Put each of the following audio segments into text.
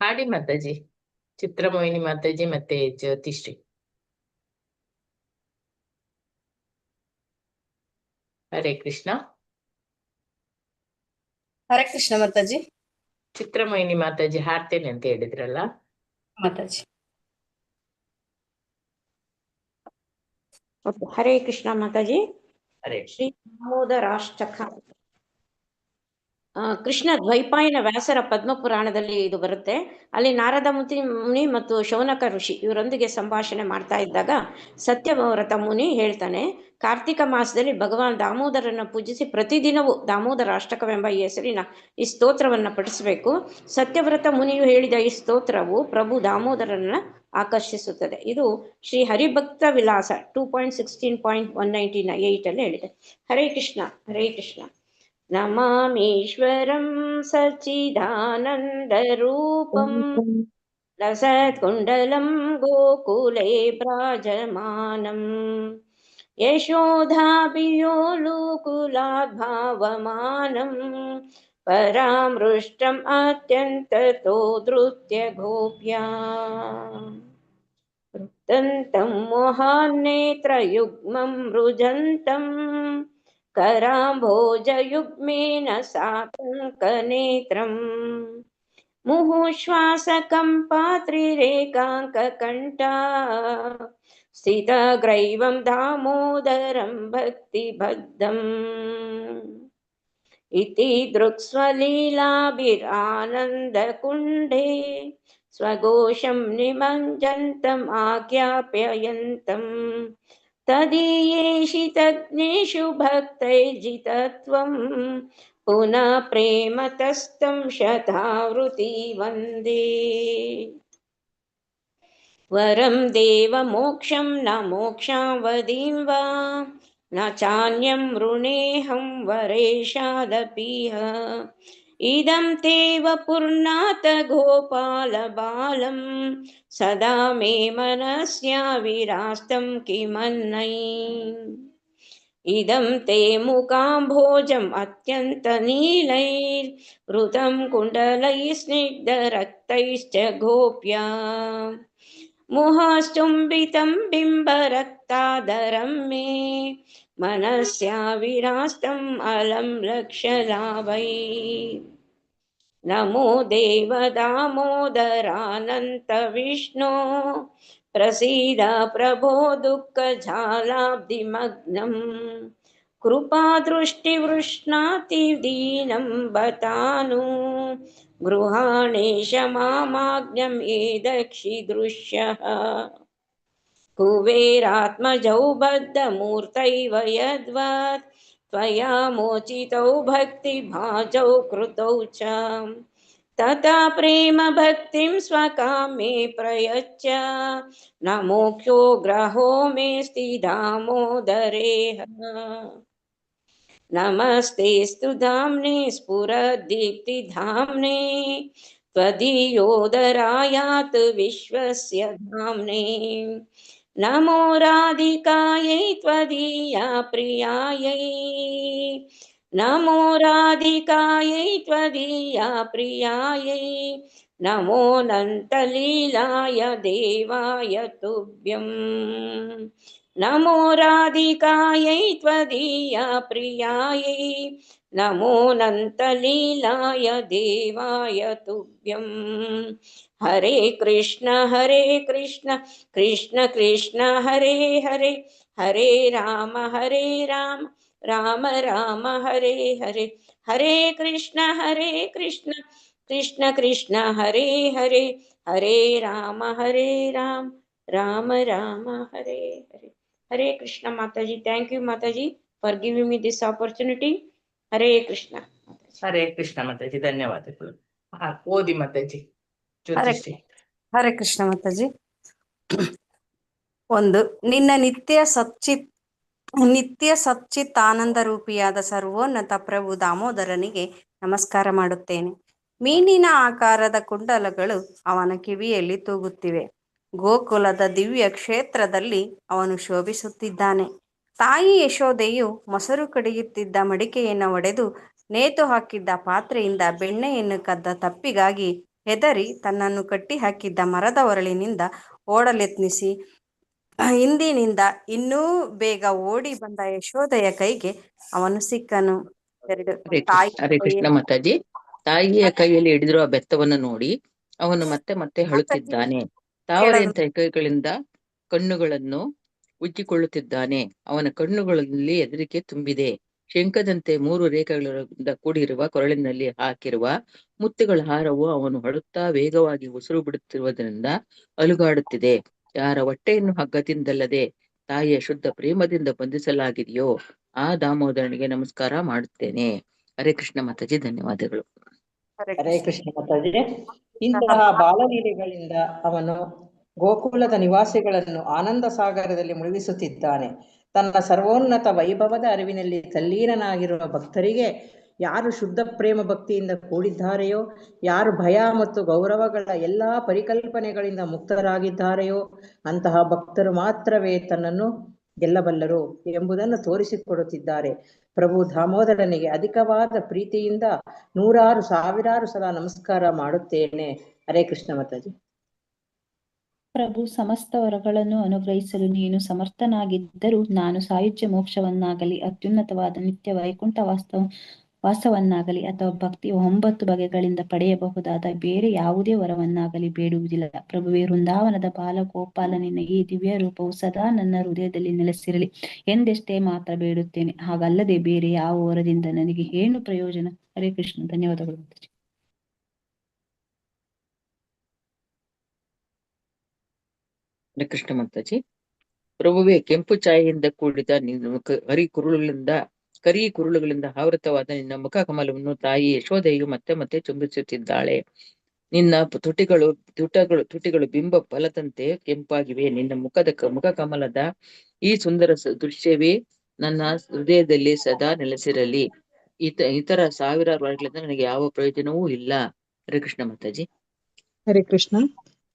ಹಾಡಿ ಮಾತಾಜಿ, ಚಿತ್ರಮೋಹಿನಿ ಮಾತಾಜಿ ಮತ್ತೆ ಜ್ಯೋತಿಶ್ರೀ. ಹರೇ ಕೃಷ್ಣ. ಹರೇ ಕೃಷ್ಣ ಮಾತಾಜಿ. ಚಿತ್ರಮೋಹಿನಿ ಮಾತಾಜಿ ಹಾಡ್ತೇನೆ ಅಂತ ಹೇಳಿದ್ರಲ್ಲ ಮಾತಾಜಿ. ಹರೇ ಕೃಷ್ಣ ಮಾತಾಜಿ. ಹರೇ ಶ್ರೀ ದಾಮೋದರಾಷ್ಟಕ. ಕೃಷ್ಣ ದ್ವೈಪಾಯನ ವ್ಯಾಸರ ಪದ್ಮಪುರಾಣದಲ್ಲಿ ಇದು ಬರುತ್ತೆ. ಅಲ್ಲಿ ನಾರದ ಮುನಿ ಮತ್ತು ಶೌನಕ ಋಷಿ ಇವರೊಂದಿಗೆ ಸಂಭಾಷಣೆ ಮಾಡ್ತಾ ಇದ್ದಾಗ ಸತ್ಯವ್ರತ ಮುನಿ ಹೇಳ್ತಾನೆ, ಕಾರ್ತಿಕ ಮಾಸದಲ್ಲಿ ಭಗವಾನ್ ದಾಮೋದರನ್ನು ಪೂಜಿಸಿ ಪ್ರತಿದಿನವೂ ದಾಮೋದರ ಅಷ್ಟಕವೆಂಬ ಈ ಹೆಸರಿನ ಈ ಸ್ತೋತ್ರವನ್ನು ಪಠಿಸಬೇಕು. ಸತ್ಯವ್ರತ ಮುನಿಯು ಹೇಳಿದ ಈ ಸ್ತೋತ್ರವು ಪ್ರಭು ದಾಮೋದರನ ಆಕರ್ಷಿಸುತ್ತದೆ. ಇದು ಶ್ರೀ ಹರಿಭಕ್ತ ವಿಲಾಸ 2.16.198 ಅಲ್ಲಿ ಹೇಳಿದೆ. ಹರೇ ಕೃಷ್ಣ. ಹರೇ ಕೃಷ್ಣ. ನಮಾಮೀಶ್ವರಂ ಸಚ್ಚಿದಾನಂದರೂಪಂ ಲಸತ್ಕುಂಡಲಂ ಗೋಕುಲೇ ಭ್ರಾಜಮಾನಂ ಯಶೋಧಾಭಿಯೋಲುಕುಲಾದ್ ಭಾವಮಾನಂ ಪರಾಮೃಷ್ಟಂ ಅತ್ಯಂತತೋ ಧೃತ್ಯ ಗೋಪ್ಯಾ ವೃತ್ತಂತಂ ಮೋಹಾನ್ನೇತ್ರಯುಗ್ಮಂ ಮೃಜಂತಂ कराम्भोजयुग्मेन साकङ्कनेत्रम् मुहुश्वासकम्पात्रिरेकाङ्ककण्ठा स्थितग्रैवं दामोदरं भक्तिबद्धम् इति दृक्स्वलीलाभिरानन्दकुण्डे स्वघोषं निमञ्जन्तम् आज्ञापयन्तम् तदीयेषु तज्ञेषु भक्तैर्जितत्वं पुनः प्रेमतस्तं शतावृति वन्दे वरं देवमोक्षं न मोक्षावधिं वा न चान्यं वृणेऽहं वरेशादपीह इदं ते वपुर्नाथ गोपालबालं सदा मे मनस्या विरास्तं किमन्नै इदं ते मुकाम्भोजम् अत्यन्तनीलैर्वृतं कुण्डलैः स्निग्धरक्तैश्च गोप्या मोहाश्चुम्बितं बिम्बरक्तादरं मे मनस्या विरास्तम् अलं लक्षलाभै नमो देव दामोदरानन्त विष्णो प्रसीद प्रभो दुःखजालाब्धिमग्नं कृपादृष्टिवृष्णाति दीनं बतानु गृहाणेश मामाज्ञं ये दक्षिदृश्यः कुबेरात्मजौ बद्धमूर्तैव यद्वत् त्वया मोचितौ भक्तिभाजौ कृतौ च तथा प्रेम भक्तिं स्वकामे प्रयच्छ न मोक्षो ग्रहो मेऽस्ति दामोदरेह नमस्तेऽस्तु धाम्ने स्फुरदीप्तिधाम्ने त्वदीयोदरायात् विश्वस्य धाम्ने नमो राधिकायै त्वदीया प्रियायै नमो राधिकायै त्वदीया प्रियायै नमो नन्तलीलाय देवाय तुभ्यं नमो राधिकायै त्वदीया प्रियायै नमो नन्तलीलाय देवाय तुभ्यं हरे कृष्ण कृष्ण कृष्ण हरे हरे हरे राम राम राम हरे हरे हरे कृष्ण कृष्ण कृष्ण हरे हरे हरे राम राम राम हरे हरे हरे कृष्ण माताजी. थैंक यू माताजी for giving me this opportunity. हरे कृष्ण. ಹರೇ ಕೃಷ್ಣ ಮಾತಾಜಿ, ಧನ್ಯವಾದಗಳು. ಓದಿ ಮಾತಾಜಿ ಹರೇ ಜ್ಯೋತಿಶ್ರೀ. ಹರೇ ಕೃಷ್ಣ ಮಾತಾಜಿ. ಒಂದು, ನಿನ್ನ ನಿತ್ಯ ಸಚ್ಚಿತ್ ಆನಂದ ರೂಪಿಯಾದ ಸರ್ವೋನ್ನತ ಪ್ರಭು ದಾಮೋದರನಿಗೆ ನಮಸ್ಕಾರ ಮಾಡುತ್ತೇನೆ. ಮೀನಿನ ಆಕಾರದ ಕುಂಡಲಗಳು ಅವನ ಕಿವಿಯಲ್ಲಿ ತೂಗುತ್ತಿವೆ. ಗೋಕುಲದ ದಿವ್ಯ ಕ್ಷೇತ್ರದಲ್ಲಿ ಅವನು ಶೋಭಿಸುತ್ತಿದ್ದಾನೆ. ತಾಯಿ ಯಶೋದೆಯು ಮೊಸರು ಕಡಿಯುತ್ತಿದ್ದ ಮಡಿಕೆಯನ್ನು ಒಡೆದು ನೇತು ಹಾಕಿದ್ದ ಪಾತ್ರೆಯಿಂದ ಬೆಣ್ಣೆಯನ್ನು ಕದ್ದ ತಪ್ಪಿಗಾಗಿ ಹೆದರಿ ತನ್ನನ್ನು ಕಟ್ಟಿ ಹಾಕಿದ್ದ ಮರದ ಒರಳಿನಿಂದ ಓಡಲೆತ್ನಿಸಿ ಹಿಂದಿನಿಂದ ಇನ್ನೂ ಬೇಗ ಓಡಿ ಬಂದ ಯಶೋದೆಯ ಕೈಗೆ ಅವನು ಸಿಕ್ಕನು. ತಾಯಿ ಹರೇ ಕೃಷ್ಣ ಮಾತಾಜಿ. ತಾಯಿಯ ಕೈಯಲ್ಲಿ ಹಿಡಿದಿರುವ ಬೆತ್ತವನ್ನು ನೋಡಿ ಅವನು ಮತ್ತೆ ಮತ್ತೆ ಅಳುತ್ತಿದ್ದಾನೆ. ತಾವರೆಯಂತ ಕೈಗಳಿಂದ ಕಣ್ಣುಗಳನ್ನು ಉಜ್ಜಿಕೊಳ್ಳುತ್ತಿದ್ದಾನೆ. ಅವನ ಕಣ್ಣುಗಳಲ್ಲಿ ಹೆದರಿಕೆ ತುಂಬಿದೆ. ಶಂಖದಂತೆ 3 ರೇಖೆಗಳಿಂದ ಕೂಡಿರುವ ಕೊರಳಿನಲ್ಲಿ ಹಾಕಿರುವ ಮುತ್ತುಗಳ ಹಾರವು ಅವನು ಅಳುತ್ತಾ ವೇಗವಾಗಿ ಉಸಿರು ಬಿಡುತ್ತಿರುವುದರಿಂದ ಅಲುಗಾಡುತ್ತಿದೆ. ಯಾರ ಹೊಟ್ಟೆಯನ್ನು ಹಗ್ಗದಿಂದಲ್ಲದೆ ತಾಯಿಯ ಶುದ್ಧ ಪ್ರೇಮದಿಂದ ಬಂಧಿಸಲಾಗಿದೆಯೋ ಆ ದಾಮೋದರನಿಗೆ ನಮಸ್ಕಾರ ಮಾಡುತ್ತೇನೆ. ಹರೇ ಕೃಷ್ಣ ಮಾತಾಜಿ, ಧನ್ಯವಾದಗಳು. ಹರೇ ಕೃಷ್ಣ ಮಾತಾಜಿ. ಇಂತಹ ಬಾಲಲೀಲೆಗಳಿಂದ ಅವನು ಗೋಕುಲದ ನಿವಾಸಿಗಳನ್ನು ಆನಂದ ಸಾಗರದಲ್ಲಿ ಮುಳುಗಿಸುತ್ತಿದ್ದಾನೆ. ತನ್ನ ಸರ್ವೋನ್ನತ ವೈಭವದ ಅರಿವಿನಲ್ಲಿ ತಲ್ಲೀನನಾಗಿರುವ ಭಕ್ತರಿಗೆ, ಯಾರು ಶುದ್ಧ ಪ್ರೇಮ ಭಕ್ತಿಯಿಂದ ಕೂಡಿದ್ದಾರೆಯೋ, ಯಾರು ಭಯ ಮತ್ತು ಗೌರವಗಳ ಎಲ್ಲಾ ಪರಿಕಲ್ಪನೆಗಳಿಂದ ಮುಕ್ತರಾಗಿದ್ದಾರೆಯೋ ಅಂತಹ ಭಕ್ತರು ಮಾತ್ರವೇ ತನ್ನನ್ನು ಗೆಲ್ಲಬಲ್ಲರು ಎಂಬುದನ್ನು ತೋರಿಸಿಕೊಡುತ್ತಿದ್ದಾರೆ. ಪ್ರಭು ದಾಮೋದರನಿಗೆ ಅಧಿಕವಾದ ಪ್ರೀತಿಯಿಂದ 100 ಸಾವಿರಾರು ಸಲ ನಮಸ್ಕಾರ ಮಾಡುತ್ತೇನೆ. ಹರೇ ಕೃಷ್ಣ ಮಾತಾಜಿ. ಪ್ರಭು, ಸಮಸ್ತ ವರಗಳನ್ನು ಅನುಗ್ರಹಿಸಲು ನೀನು ಸಮರ್ಥನಾಗಿದ್ದರೂ ನಾನು ಸಾಯುಜ್ಯ ಮೋಕ್ಷವನ್ನಾಗಲಿ ಅತ್ಯುನ್ನತವಾದ ನಿತ್ಯ ವೈಕುಂಠ ವಾಸವನ್ನಾಗಲಿ ಅಥವಾ ಭಕ್ತಿಯ 9 ಬಗೆಗಳಿಂದ ಪಡೆಯಬಹುದಾದ ಬೇರೆ ಯಾವುದೇ ವರವನ್ನಾಗಲಿ ಬೇಡುವುದಿಲ್ಲ. ಪ್ರಭುವೇ, ವೃಂದಾವನದ ಬಾಲಗೋಪಾಲ ನಿನ್ನ ಈ ದಿವ್ಯ ರೂಪವು ಸದಾ ನನ್ನ ಹೃದಯದಲ್ಲಿ ನೆಲೆಸಿರಲಿ ಎಂದೆಷ್ಟೇ ಮಾತ್ರ ಬೇಡುತ್ತೇನೆ. ಹಾಗಲ್ಲದೆ ಬೇರೆ ಯಾವ ವರದಿಂದ ನನಗೆ ಏನು ಪ್ರಯೋಜನ? ಹರೇ ಕೃಷ್ಣ. ಧನ್ಯವಾದಗಳು. ಹರೇ ಕೃಷ್ಣ ಮಾತಾಜಿ. ಪ್ರಭುವೇ, ಕೆಂಪು ಛಾಯೆಯಿಂದ ಕೂಡಿದ ನಿನ್ನ ಕರಿ ಕುರುಳುಗಳಿಂದ ಆವೃತವಾದ ನಿನ್ನ ಮುಖ ಕಮಲವನ್ನು ತಾಯಿ ಯಶೋದೆಯು ಮತ್ತೆ ಮತ್ತೆ ಚುಂಬಿಸುತ್ತಿದ್ದಾಳೆ. ನಿನ್ನ ತುಟಿಗಳು ಬಿಂಬ ಫಲದಂತೆ ಕೆಂಪಾಗಿವೆ. ನಿನ್ನ ಮುಖ ಕಮಲದ ಈ ಸುಂದರ ದೃಶ್ಯವೇ ನನ್ನ ಹೃದಯದಲ್ಲಿ ಸದಾ ನೆಲೆಸಿರಲಿ. ಇತರ ಸಾವಿರಾರು ವರ್ಷಗಳಿಂದ ನನಗೆ ಯಾವ ಪ್ರಯೋಜನವೂ ಇಲ್ಲ. ಹರೇ ಕೃಷ್ಣ ಮಾತಾಜಿ. ಹರೇ ಕೃಷ್ಣ.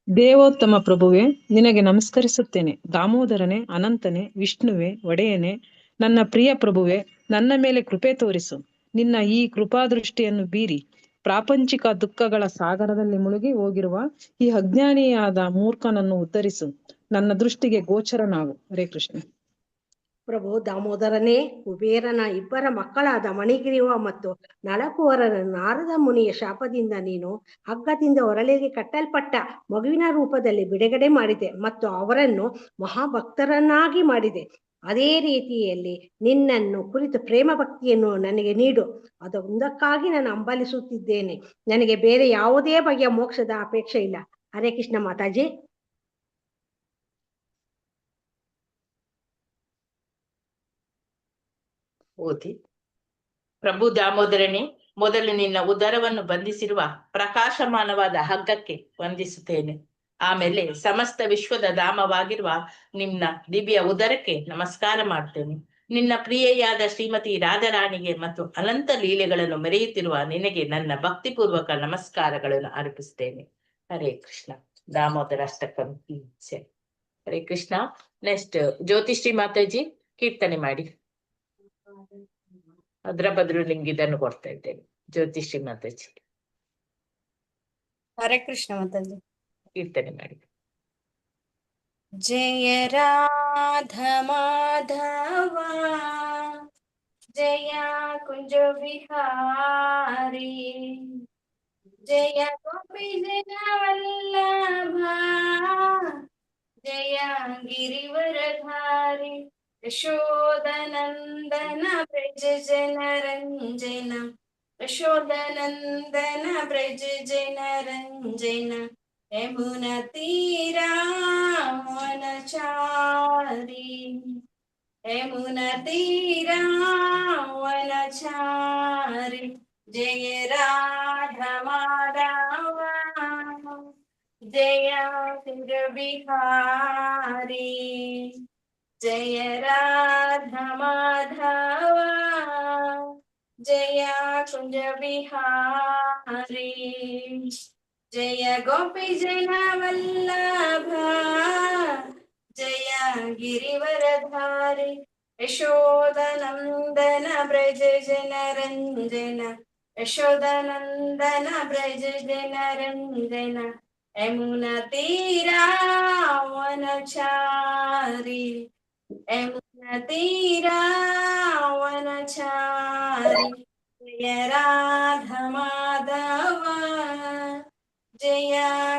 ದೇವೋತ್ತಮ ಪ್ರಭುವೆ, ನಿನಗೆ ನಮಸ್ಕರಿಸುತ್ತೇನೆ. ದಾಮೋದರನೇ, ಅನಂತನೇ, ವಿಷ್ಣುವೆ, ಒಡೆಯನೇ, ನನ್ನ ಪ್ರಿಯ ಪ್ರಭುವೆ, ನನ್ನ ಮೇಲೆ ಕೃಪೆ ತೋರಿಸು. ನಿನ್ನ ಈ ಕೃಪಾದೃಷ್ಟಿಯನ್ನು ಬೀರಿ ಪ್ರಾಪಂಚಿಕ ದುಃಖಗಳ ಸಾಗರದಲ್ಲಿ ಮುಳುಗಿ ಹೋಗಿರುವ ಈ ಅಜ್ಞಾನಿಯಾದ ಮೂರ್ಖನನ್ನು ಉದ್ಧರಿಸು. ನನ್ನ ದೃಷ್ಟಿಗೆ ಗೋಚರನಾಗು. ಹರೇ ಕೃಷ್ಣ. ಪ್ರಭು ದಾಮೋದರನೇ, ಕುಬೇರನ 2 ಮಕ್ಕಳಾದ ಮಣಿಗಿರಿವ ಮತ್ತು ನಳಕುವರನ ನಾರದ ಮುನಿಯ ಶಾಪದಿಂದ ನೀನು ಹಗ್ಗದಿಂದ ಹೊರಳಿಗೆ ಕಟ್ಟಲ್ಪಟ್ಟ ಮಗುವಿನ ರೂಪದಲ್ಲಿ ಬಿಡುಗಡೆ ಮಾಡಿದೆ ಮತ್ತು ಅವರನ್ನು ಮಹಾಭಕ್ತರನ್ನಾಗಿ ಮಾಡಿದೆ. ಅದೇ ರೀತಿಯಲ್ಲಿ ನಿನ್ನನ್ನು ಕುರಿತು ಪ್ರೇಮ ಭಕ್ತಿಯನ್ನು ನನಗೆ ನೀಡು. ಅದೊಂದಕ್ಕಾಗಿ ನಾನು ಹಂಬಲಿಸುತ್ತಿದ್ದೇನೆ. ನನಗೆ ಬೇರೆ ಯಾವುದೇ ಬಗೆಯ ಮೋಕ್ಷದ ಅಪೇಕ್ಷೆ ಇಲ್ಲ. ಹರೇ ಕೃಷ್ಣ ಮಾತಾಜಿ. ಓದಿ. ಪ್ರಭು ದಾಮೋದರನೇ, ಮೊದಲು ನಿನ್ನ ಉದರವನ್ನು ಬಂಧಿಸಿರುವ ಪ್ರಕಾಶಮಾನವಾದ ಹಗ್ಗಕ್ಕೆ ವಂದಿಸುತ್ತೇನೆ. ಆಮೇಲೆ ಸಮಸ್ತ ವಿಶ್ವದ ಧಾಮವಾಗಿರುವ ನಿನ್ನ ದಿವ್ಯ ಉದರಕ್ಕೆ ನಮಸ್ಕಾರ ಮಾಡ್ತೇನೆ. ನಿನ್ನ ಪ್ರಿಯೆಯಾದ ಶ್ರೀಮತಿ ರಾಧಾರಾಣಿಗೆ ಮತ್ತು ಅನಂತ ಲೀಲೆಗಳನ್ನು ಮೆರೆಯುತ್ತಿರುವ ನಿನಗೆ ನನ್ನ ಭಕ್ತಿಪೂರ್ವಕ ನಮಸ್ಕಾರಗಳನ್ನು ಅರ್ಪಿಸ್ತೇನೆ. ಹರೇ ಕೃಷ್ಣ. ದಾಮೋದರ ಅಷ್ಟಕಂ. ಹರೇ ಕೃಷ್ಣ. ನೆಕ್ಸ್ಟ್ ಜ್ಯೋತಿಶ್ರೀ ಮಾತಾಜಿ ಕೀರ್ತನೆ ಮಾಡಿ. ಅದ್ರ ಬದಲು ನಿಮ್ಗೆ ಇದನ್ನು ಕೊಡ್ತಾ ಇದ್ದೇನೆ. ಜ್ಯೋತಿಶ್ರೀ ಮಾತಾಜಿ ಹರೇ ಕೃಷ್ಣ ಮಾತಾಜಿ. ಕೀರ್ತನೆ ಮಾಡಿ. ಜಯ ರಾಧ ಮಾಧವ ಜಯ ಕುಂಜ ವಿಹಾರಿ ಜಯ ಗೋಪಿ ಜನ ವಲ್ಲಭ ಜಯ ಗಿರಿವರಧಾರಿ ಯಶೋದನಂದನ ಬ್ರಜ ಜನರಂಜನ ಯಶೋದನಂದನ ಬ್ರಜ ಜನರಂಜನ ಯಮುನ ತೀರಾ ವನಚಾರಿ ಯಮುನ ತೀರಾ ವನಚಾರಿ ಜಯ ರಾಧ ಮಾಧವ ಜಯ ಕುಂಜ ಬಿಹಾರಿ ಜಯ ರಾಧ ಮಾಧವ ಜಯ ಕುಂಜ ಬಿಹಾರಿ ಜಯ ಗೋಪಿ ಜನ ವಲ್ಲಭ ಜಯ ಗಿರಿವರಧಾರಿ ಯಶೋದನಂದನ ಬ್ರಜ ಜನರಂಜನ ಯಶೋದನಂದನ ಬ್ರಜ ಜನರಂಜನ ಯಮುನ ತೀರಾವನಚಾರಿ ಯಮುನ ತೀರಾವನಚಾರಿ ಜಯ ರಾಧ ಮಾಧವ ಜಯ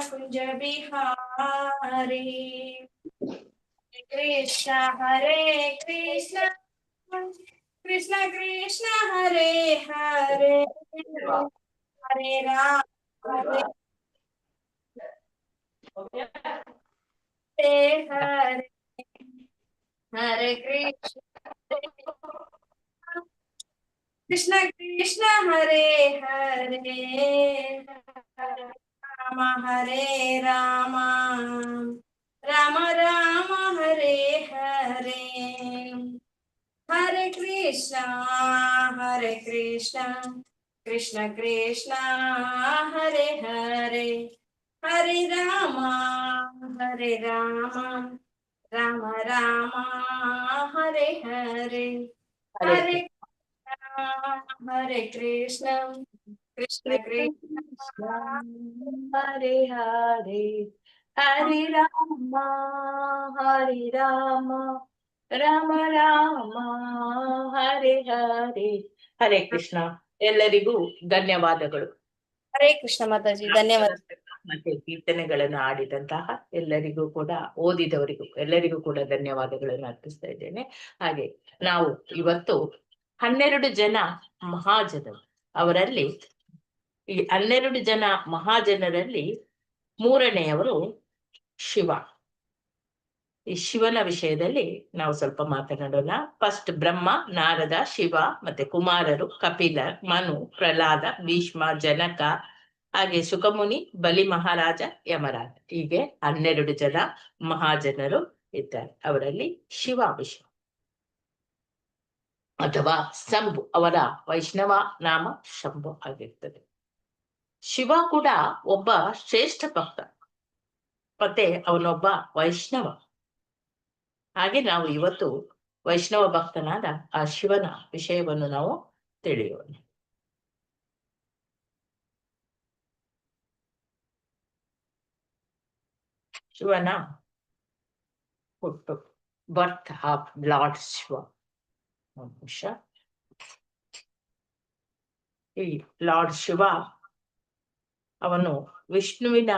ಕುಂಜ ಬಿಹಾರಿ ಕೃಷ್ಣ ಹರೇ ಕೃಷ್ಣ ಕೃಷ್ಣ ಕೃಷ್ಣ ಹರೇ ಹರೇ ಹರೇ ರಾಮ ಹರೇ ಹರೇ ಹರೇ ಕೃಷ್ಣ ಕೃಷ್ಣ ಕೃಷ್ಣ ಹರೇ ಹರೇ ರಾಮ ಹರೇ ರಾಮ ರಾಮ ರಾಮ ಹರೇ ಹರೇ ಹರೇ ಕೃಷ್ಣ ಕೃಷ್ಣ ಕೃಷ್ಣ ಹರೇ ಹರೇ ಹರೇ ರಾಮ ರಾಮ ರಾಮ ಹರೇ ಹರೇ ಹರೇ ಹರೇ ಕೃಷ್ಣ ಕೃಷ್ಣ ಕೃಷ್ಣ ಹರೇ ಹರೇ ಹರೇ ರಾಮ ರಾಮ ರಾಮ ಹರೇ ಹರೇ. ಹರೇ ಕೃಷ್ಣ. ಎಲ್ಲರಿಗೂ ಧನ್ಯವಾದಗಳು. ಹರೇ ಕೃಷ್ಣ ಮಾತಾಜಿ, ಧನ್ಯವಾದ. ಮತ್ತೆ ಕೀರ್ತನೆಗಳನ್ನು ಆಡಿದಂತಹ ಎಲ್ಲರಿಗೂ ಕೂಡ, ಓದಿದವರಿಗೂ ಎಲ್ಲರಿಗೂ ಕೂಡ ಧನ್ಯವಾದಗಳನ್ನು ಅರ್ಪಿಸ್ತಾ ಇದ್ದೇನೆ. ಹಾಗೆ ನಾವು ಇವತ್ತು 12 ಜನ ಮಹಾಜನರು, ಅವರಲ್ಲಿ ಈ 12 ಜನ ಮಹಾಜನರಲ್ಲಿ 3ನೇಯವರು ಶಿವ. ಈ ಶಿವನ ವಿಷಯದಲ್ಲಿ ನಾವು ಸ್ವಲ್ಪ ಮಾತನಾಡೋಣ. ಫಸ್ಟ್ ಬ್ರಹ್ಮ, ನಾರದ, ಶಿವ, ಮತ್ತೆ ಕುಮಾರರು, ಕಪಿಲ, ಮನು, ಪ್ರಹ್ಲಾದ, ಭೀಷ್ಮ, ಜನಕ, ಹಾಗೆ ಸುಖಮುನಿ, ಬಲಿ ಮಹಾರಾಜ, ಯಮರಾಜ. ಹೀಗೆ 12 ಜನ ಮಹಾಜನರು ಇದ್ದಾರೆ. ಅವರಲ್ಲಿ ಶಿವ ವಿಷ್ಣು ಅಥವಾ ಶಂಭು, ಅವರ ವೈಷ್ಣವ ನಾಮ ಶಂಭು ಆಗಿರ್ತದೆ. ಶಿವ ಕೂಡ ಒಬ್ಬ ಶ್ರೇಷ್ಠ ಭಕ್ತ, ಮತ್ತೆ ಅವನೊಬ್ಬ ವೈಷ್ಣವ. ಹಾಗೆ ನಾವು ಇವತ್ತು ವೈಷ್ಣವ ಭಕ್ತನಾದ ಆ ಶಿವನ ವಿಷಯವನ್ನು ನಾವು ತಿಳಿಯೋಣ. ಶಿವನ ಹುಟ್ಟು, ಬರ್ತ್ ಆಫ್ ಲಾರ್ಡ್ ಶಿವ. ನಿಮಿಷ. ಈ ಲಾರ್ಡ್ ಶಿವ ಅವನು ವಿಷ್ಣುವಿನ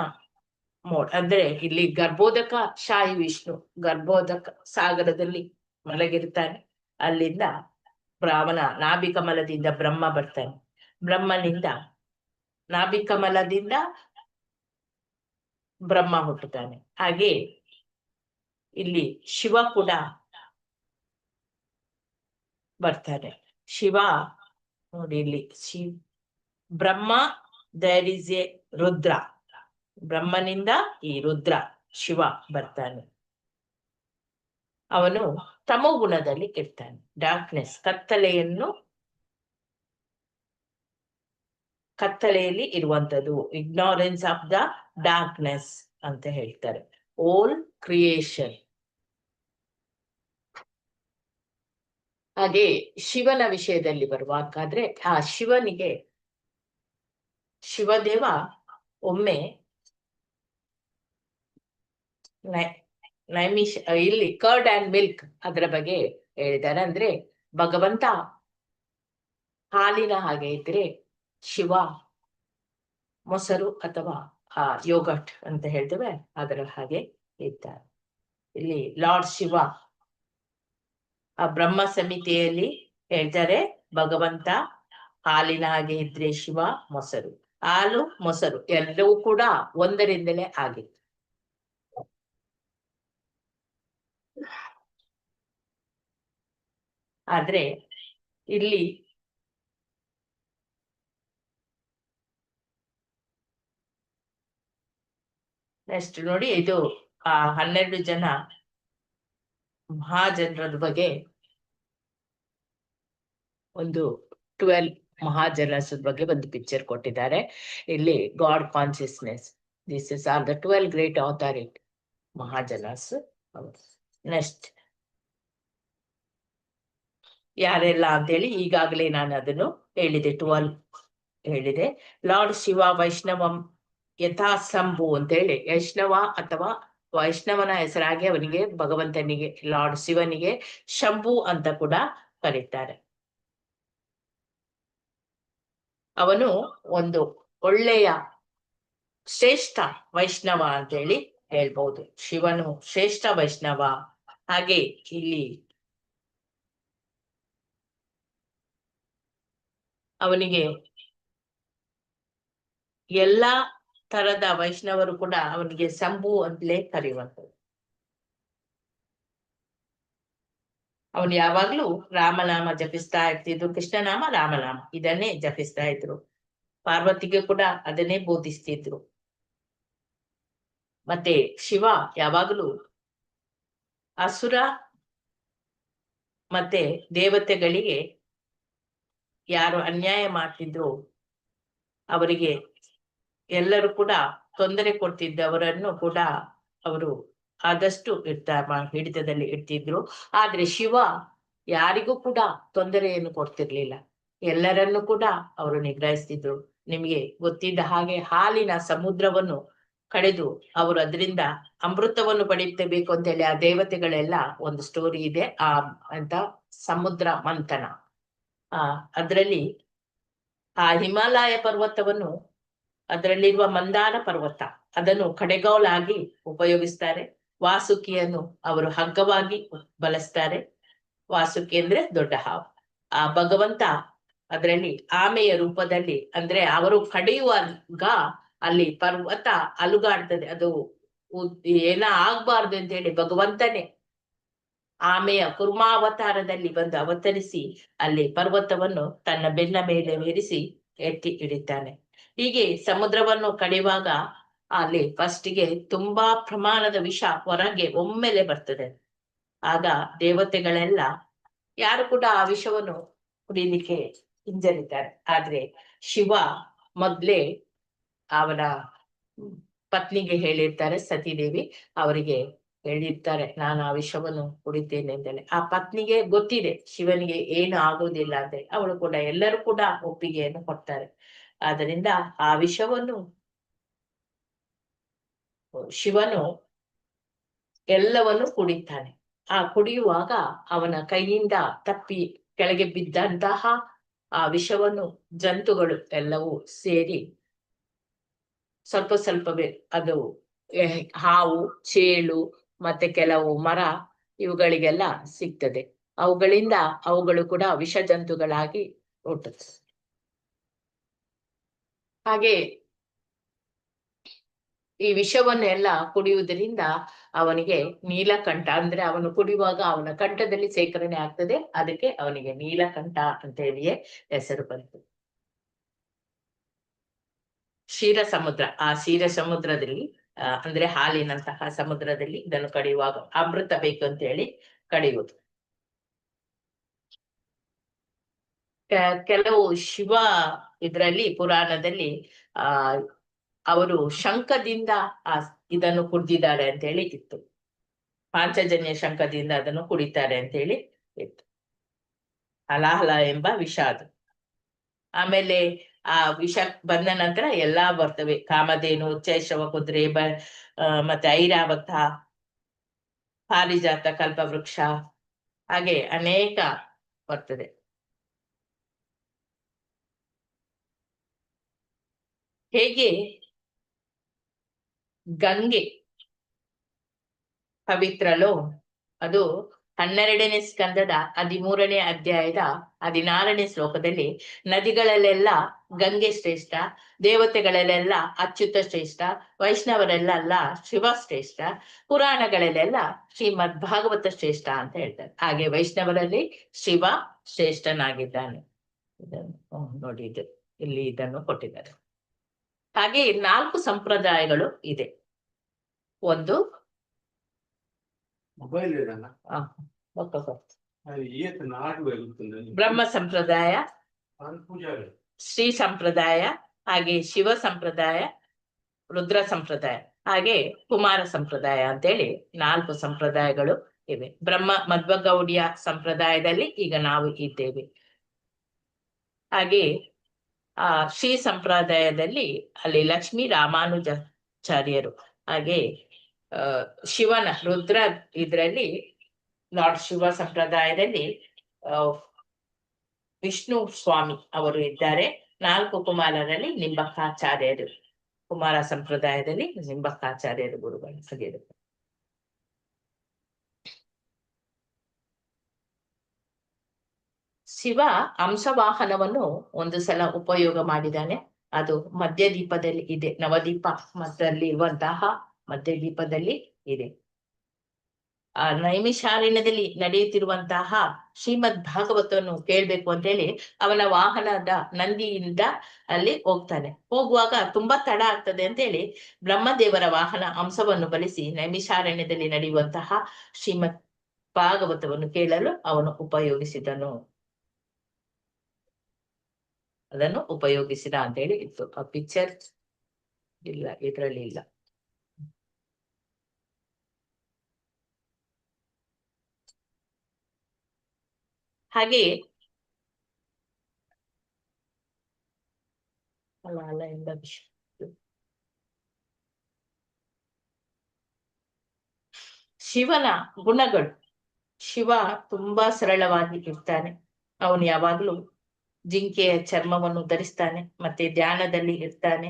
ಮೋಡ್, ಅಂದ್ರೆ ಇಲ್ಲಿ ಗರ್ಭೋದಕ ಶಾಹಿ ವಿಷ್ಣು ಗರ್ಭೋದಕ ಸಾಗರದಲ್ಲಿ ಮಲಗಿರ್ತಾನೆ. ಅಲ್ಲಿಂದ ಅವನ ನಾಭಿಕಮಲದಿಂದ ಬ್ರಹ್ಮ ಬರ್ತಾನೆ. ಬ್ರಹ್ಮನಿಂದ ನಾಭಿಕಮಲದಿಂದ ಬ್ರಹ್ಮ ಹುಟ್ಟುತ್ತಾನೆ. ಹಾಗೆ ಇಲ್ಲಿ ಶಿವ ಕೂಡ ಬರ್ತಾನೆ. ಶಿವ ನೋಡಿ ಇಲ್ಲಿ ಬ್ರಹ್ಮ, ದೇರ್ ಇಸ್ ಎ ರುದ್ರ. ಬ್ರಹ್ಮನಿಂದ ಈ ರುದ್ರ ಶಿವ ಬರ್ತಾನೆ. ಅವನು ತಮೋಗುಣದಲ್ಲಿ ಇರ್ತಾನೆ. ಡಾರ್ಕ್ನೆಸ್, ಕತ್ತಲೆಯಲ್ಲಿ ಇರುವಂತದ್ದು, ಇಗ್ನಾರೆನ್ಸ್ ಆಫ್ ದ ಡಾರ್ಕ್ನೆಸ್ ಅಂತ ಹೇಳ್ತಾರೆ. ಓಲ್ ಕ್ರಿಯೇಷನ್. ಹಾಗೆ ಶಿವನ ವಿಷಯದಲ್ಲಿ ಬರುವಾಗಾದ್ರೆ, ಆ ಶಿವದೇವ ಒಮ್ಮೆ ಇಲ್ಲಿ ಕರ್ಡ್ ಅಂಡ್ ಮಿಲ್ಕ್ ಅದರ ಬಗ್ಗೆ ಹೇಳಿದ್ದಾರೆ. ಅಂದ್ರೆ ಭಗವಂತ ಹಾಲಿನ ಹಾಗೆ ಇದ್ರೆ, ಶಿವ ಮೊಸರು ಅಥವಾ ಯೋಗಟ್ ಅಂತ ಹೇಳ್ತೇವೆ ಅದರ ಹಾಗೆ ಇದ್ದಾರೆ. ಇಲ್ಲಿ ಲಾರ್ಡ್ ಶಿವ ಆ ಬ್ರಹ್ಮ ಸಮಿತಿಯಲ್ಲಿ ಹೇಳ್ತಾರೆ, ಭಗವಂತ ಹಾಲಿನ ಹಾಗೆ ಇದ್ರೆ ಶಿವ ಮೊಸರು. ಹಾಲು ಮೊಸರು ಎಲ್ಲವೂ ಕೂಡ ಒಂದರಿಂದಲೇ ಆಗಿತ್ತು. ಆದ್ರೆ ಇಲ್ಲಿ ನೆಕ್ಸ್ಟ್ ನೋಡಿ, ಇದು 12 ಜನ ಮಹಾಜನರ ಬಗ್ಗೆ ಒಂದು 12 ಮಹಾಜನಸ್ ಬಗ್ಗೆ ಒಂದು ಪಿಕ್ಚರ್ ಕೊಟ್ಟಿದ್ದಾರೆ. ಇಲ್ಲಿ god consciousness, this is are the 12 great authority mahajanas. Next ಯಾರೆಲ್ಲ ಅಂತೇಳಿ ಈಗಾಗಲೇ ನಾನು ಅದನ್ನು ಹೇಳಿದೆ. 12 ಹೇಳಿದೆ. ಲಾರ್ಡ್ ಶಿವ ವೈಷ್ಣವಂ ಯಥಾ ಶಂಭು ಅಂತ ಹೇಳಿ, ವೈಷ್ಣವ ಅಥವಾ ವೈಷ್ಣವನ ಹೆಸರಾಗಿ ಅವನಿಗೆ, ಭಗವಂತನಿಗೆ, ಲಾರ್ಡ್ ಶಿವನಿಗೆ ಶಂಭು ಅಂತ ಕೂಡ ಕರೀತಾರೆ. ಅವನು ಒಂದು ಒಳ್ಳೆಯ ಶ್ರೇಷ್ಠ ವೈಷ್ಣವ ಅಂತ ಹೇಳಿ ಹೇಳ್ಬಹುದು. ಶಿವನು ಶ್ರೇಷ್ಠ ವೈಷ್ಣವ. ಹಾಗೆ ಇಲ್ಲಿ ಅವನಿಗೆ ಎಲ್ಲಾ ತರದ ವೈಷ್ಣವರು ಕೂಡ ಅವನಿಗೆ ಶಂಭು ಅಂತಲೇ ಕರೆಯುವಂಥದ್ದು. ಅವನು ಯಾವಾಗ್ಲೂ ರಾಮನಾಮ ಜಪಿಸ್ತಾ ಇರ್ತಿದ್ರು, ಕೃಷ್ಣನಾಮ ರಾಮನಾಮ ಇದನ್ನೇ ಜಪಿಸ್ತಾ ಇದ್ರು. ಪಾರ್ವತಿಗೆ ಕೂಡ ಅದನ್ನೇ ಬೋಧಿಸ್ತಿದ್ರು. ಮತ್ತೆ ಶಿವ ಯಾವಾಗಲೂ ಅಸುರ ಮತ್ತೆ ದೇವತೆಗಳಿಗೆ ಯಾರು ಅನ್ಯಾಯ ಮಾಡ್ತಿದ್ರು ಅವರಿಗೆ ಎಲ್ಲರೂ ಕೂಡ ತೊಂದರೆ ಕೊಡ್ತಿದ್ದವರನ್ನು ಕೂಡ ಅವರು ಆದಷ್ಟು ಹಿಡಿತದಲ್ಲಿ ಇಡ್ತಿದ್ರು. ಆದ್ರೆ ಶಿವ ಯಾರಿಗೂ ಕೂಡ ತೊಂದರೆಯನ್ನು ಕೊಡ್ತಿರ್ಲಿಲ್ಲ, ಎಲ್ಲರನ್ನು ಕೂಡ ಅವರು ನಿಗ್ರಹಿಸ್ತಿದ್ರು. ನಿಮಗೆ ಗೊತ್ತಿದ್ದ ಹಾಗೆ ಹಾಲಿನ ಸಮುದ್ರವನ್ನು ಕಡೆದು ಅವರು ಅದರಿಂದ ಅಮೃತವನ್ನು ಪಡೀಬೇಕು ಅಂತ ಹೇಳಿ ಆ ದೇವತೆಗಳೆಲ್ಲ ಒಂದು ಸ್ಟೋರಿ ಇದೆ ಅಂತ ಸಮುದ್ರ ಮಂಥನ. ಅದರಲ್ಲಿ ಆ ಹಿಮಾಲಯ ಪರ್ವತವನ್ನು, ಅದರಲ್ಲಿರುವ ಮಂದಾರ ಪರ್ವತ ಅದನ್ನು ಕಡೆಗೋಲಾಗಿ ಉಪಯೋಗಿಸ್ತಾರೆ. ವಾಸುಕಿಯನ್ನು ಅವರು ಹಗ್ಗವಾಗಿ ಬಳಸ್ತಾರೆ. ವಾಸುಕಿ ಅಂದ್ರೆ ದೊಡ್ಡ ಹಾವು. ಆ ಭಗವಂತ ಅದರಲ್ಲಿ ಆಮೆಯ ರೂಪದಲ್ಲಿ, ಅಂದ್ರೆ ಅವರು ಕಡಿಯುವಾಗ ಅಲ್ಲಿ ಪರ್ವತ ಅಲುಗಾಡ್ತದೆ. ಅದು ಆಗ್ಬಾರ್ದು ಅಂತ ಹೇಳಿ ಭಗವಂತನೇ ಆಮೆಯ ಕುರ್ಮಾವತಾರದಲ್ಲಿ ಬಂದು ಅವತರಿಸಿ ಅಲ್ಲಿ ಪರ್ವತವನ್ನು ತನ್ನ ಬೆನ್ನ ಮೇಲೆ ಏರಿಸಿ ಎತ್ತಿ ಹಿಡಿತಾನೆ. ಹೀಗೆ ಸಮುದ್ರವನ್ನು ಕಡಿಯುವಾಗ ಅಲ್ಲಿ ಫಸ್ಟಿಗೆ ತುಂಬಾ ಪ್ರಮಾಣದ ವಿಷ ಹೊರಗೆ ಒಮ್ಮೆಲೆ ಬರ್ತದೆ. ಆಗ ದೇವತೆಗಳೆಲ್ಲ ಯಾರು ಕೂಡ ಆ ವಿಷವನ್ನು ಕುಡಿಲಿಕ್ಕೆ ಹಿಂಜರಿತಾರೆ. ಆದ್ರೆ ಶಿವ ಮೊದ್ಲೇ ಅವನ ಪತ್ನಿಗೆ ಹೇಳಿರ್ತಾರೆ, ಸತೀದೇವಿ ಅವರಿಗೆ ಹೇಳಿರ್ತಾರೆ, ನಾನು ಆ ವಿಷವನ್ನು ಕುಡಿತೇನೆ ಅಂತೇಳಿ. ಆ ಪತ್ನಿಗೆ ಗೊತ್ತಿದೆ ಶಿವನಿಗೆ ಏನು ಆಗೋದಿಲ್ಲ ಅಂತ. ಅವಳು ಕೂಡ, ಎಲ್ಲರೂ ಕೂಡ ಒಪ್ಪಿಗೆಯನ್ನು ಕೊಡ್ತಾರೆ. ಆದ್ದರಿಂದ ಆ ವಿಷವನ್ನು ಶಿವನು ಎಲ್ಲವನ್ನು ಕುಡಿತಾನೆ. ಆ ಕುಡಿಯುವಾಗ ಅವನ ಕೈಯಿಂದ ತಪ್ಪಿ ಕೆಳಗೆ ಬಿದ್ದಂತಹ ಆ ವಿಷವನ್ನು ಜಂತುಗಳು ಎಲ್ಲವೂ ಸೇರಿ ಸ್ವಲ್ಪ ಸ್ವಲ್ಪವೇ, ಅದು ಹಾವು, ಚೇಳು ಮತ್ತೆ ಕೆಲವು ಮರ ಇವುಗಳಿಗೆಲ್ಲ ಸಿಗ್ತದೆ. ಅವುಗಳಿಂದ ಅವುಗಳು ಕೂಡ ವಿಷ ಜಂತುಗಳಾಗಿ ಹುಟ್ಟುತ್ತದೆ. ಹಾಗೆ ಈ ವಿಷವನ್ನೆಲ್ಲ ಕುಡಿಯುವುದರಿಂದ ಅವನಿಗೆ ನೀಲಕಂಠ, ಅಂದ್ರೆ ಅವನು ಕುಡಿಯುವಾಗ ಅವನ ಕಂಠದಲ್ಲಿ ಸೇಕರಣೆ ಆಗ್ತದೆ. ಅದಕ್ಕೆ ಅವನಿಗೆ ನೀಲಕಂಠ ಅಂತ ಹೇಳಿಯೇ ಹೆಸರು ಬಂತು. ಕ್ಷೀರ ಸಮುದ್ರ, ಆ ಕ್ಷೀರ ಸಮುದ್ರದಲ್ಲಿ ಅಂದ್ರೆ ಹಾಲಿನಂತಹ ಸಮುದ್ರದಲ್ಲಿ ಇದನ್ನು ಕಡಿಯುವಾಗ ಅಮೃತ ಬೇಕು ಅಂತ ಹೇಳಿ ಕಡಿಯುವುದು. ಕೆಲವು ಶಿವ ಇದರಲ್ಲಿ ಪುರಾಣದಲ್ಲಿ ಅವರು ಶಂಖದಿಂದ ಇದನ್ನು ಕುಡಿದಿದ್ದಾರೆ ಅಂತ ಹೇಳಿ ಇತ್ತು. ಪಾಂಚಜನ್ಯ ಶಂಖದಿಂದ ಅದನ್ನು ಕುಡಿತಾರೆ ಅಂತ ಹೇಳಿ ಇತ್ತು. ಹಲಾಹಲ ಎಂಬ ವಿಷ ಅದು. ಆಮೇಲೆ ಆ ವಿಷ ಬಂದ ನಂತರ ಎಲ್ಲಾ ಬರ್ತವೆ, ಕಾಮಧೇನು, ಉಚ್ಚೈಶ್ರವ ಕುದುರೆ, ಮತ್ತೆ ಐರಾವತ, ಪಾರಿಜಾತ, ಕಲ್ಪವೃಕ್ಷ, ಹಾಗೆ ಅನೇಕ ಬರ್ತದೆ. ಹೇಗೆ ಗಂಗೆ ಪವಿತ್ರಲೋ, ಅದು 12ನೇ ಸ್ಕಂದದ 13ನೇ ಅಧ್ಯಾಯದ 16ನೇ ಶ್ಲೋಕದಲ್ಲಿ ನದಿಗಳಲ್ಲೆಲ್ಲ ಗಂಗೆ ಶ್ರೇಷ್ಠ, ದೇವತೆಗಳಲ್ಲೆಲ್ಲ ಅಚ್ಯುತ ಶ್ರೇಷ್ಠ, ವೈಷ್ಣವರಲ್ಲೆಲ್ಲ ಶಿವ ಶ್ರೇಷ್ಠ, ಪುರಾಣಗಳಲ್ಲೆಲ್ಲ ಶ್ರೀಮದ್ ಭಾಗವತ ಶ್ರೇಷ್ಠ ಅಂತ ಹೇಳ್ತಾರೆ. ಹಾಗೆ ವೈಷ್ಣವರಲ್ಲಿ ಶಿವ ಶ್ರೇಷ್ಠನಾಗಿದ್ದಾನೆ. ಇದನ್ನು ನೋಡಿ, ಇಲ್ಲಿ ಇದನ್ನು ಕೊಟ್ಟಿದ್ದಾರೆ. ಹಾಗೆ 4 ಸಂಪ್ರದಾಯಗಳು ಇದೆ. ಒಂದು ಬ್ರಹ್ಮ ಸಂಪ್ರದಾಯ, ಶ್ರೀ ಸಂಪ್ರದಾಯ, ಹಾಗೆ ಶಿವ ಸಂಪ್ರದಾಯ, ರುದ್ರ ಸಂಪ್ರದಾಯ, ಹಾಗೆ ಕುಮಾರ ಸಂಪ್ರದಾಯ ಅಂತೇಳಿ 4 ಸಂಪ್ರದಾಯಗಳು ಇವೆ. ಬ್ರಹ್ಮ ಮಧ್ವಗೌಡಿಯ ಸಂಪ್ರದಾಯದಲ್ಲಿ ಈಗ ನಾವು ಇದ್ದೇವೆ. ಹಾಗೆ ಶ್ರೀ ಸಂಪ್ರದಾಯದಲ್ಲಿ ಅಲ್ಲಿ ಲಕ್ಷ್ಮೀ ರಾಮಾನುಜಾಚಾರ್ಯರು, ಹಾಗೆ ಶಿವನ ರುದ್ರ ಇದರಲ್ಲಿ ಲಾರ್ಡ್ ಶಿವ ಸಂಪ್ರದಾಯದಲ್ಲಿ ವಿಷ್ಣು ಸ್ವಾಮಿ ಅವರು ಇದ್ದಾರೆ. 4 ಕುಮಾರರಲ್ಲಿ ನಿಂಬಕ್ಕಾಚಾರ್ಯರು, ಕುಮಾರ ಸಂಪ್ರದಾಯದಲ್ಲಿ ನಿಂಬಕ್ಕಾಚಾರ್ಯರು ಗುರುಗಳು ಆಗಿರುತ್ತೆ. ಶಿವ ಹಂಸವಾಹನವನ್ನು ಒಂದು ಸಲ ಉಪಯೋಗ ಮಾಡಿದ್ದಾನೆ. ಅದು ಮಧ್ಯದೀಪದಲ್ಲಿ ಇದೆ, ನವದೀಪ ಮಧ್ಯದಲ್ಲಿ ಇರುವಂತಹ ಮಧ್ಯದೀಪದಲ್ಲಿ ಇದೆ. ಆ ನೈಮಿಷಾರಣ್ಯದಲ್ಲಿ ನಡೆಯುತ್ತಿರುವಂತಹ ಶ್ರೀಮದ್ ಭಾಗವತವನ್ನು ಕೇಳ್ಬೇಕು ಅಂತ ಹೇಳಿ ಅವನ ವಾಹನದ ನಂದಿಯಿಂದ ಅಲ್ಲಿ ಹೋಗ್ತಾನೆ. ಹೋಗುವಾಗ ತುಂಬಾ ತಡ ಆಗ್ತದೆ ಅಂತ ಹೇಳಿ ಬ್ರಹ್ಮದೇವರ ವಾಹನ ಹಂಸವನ್ನು ಬಳಸಿ ನೈಮಿಷಾರಣ್ಯದಲ್ಲಿ ನಡೆಯುವಂತಹ ಶ್ರೀಮದ್ ಭಾಗವತವನ್ನು ಕೇಳಲು ಅವನು ಉಪಯೋಗಿಸಿದನು. ಅದನ್ನು ಉಪಯೋಗಿಸಿದ ಅಂತ ಹೇಳಿ ಇತ್ತು. ಆ ಪಿಕ್ಚರ್ ಇಲ್ಲ, ಇದರಲ್ಲಿ ಇಲ್ಲ. ಹಾಗೆ ಶಿವನ ಗುಣಗಳು. ಶಿವ ತುಂಬಾ ಸರಳವಾಗಿ ಇರ್ತಾನೆ. ಅವನು ಯಾವಾಗ್ಲೂ ಜಿಂಕೆಯ ಚರ್ಮವನ್ನು ಧರಿಸ್ತಾನೆ, ಮತ್ತೆ ಧ್ಯಾನದಲ್ಲಿ ಇರ್ತಾನೆ,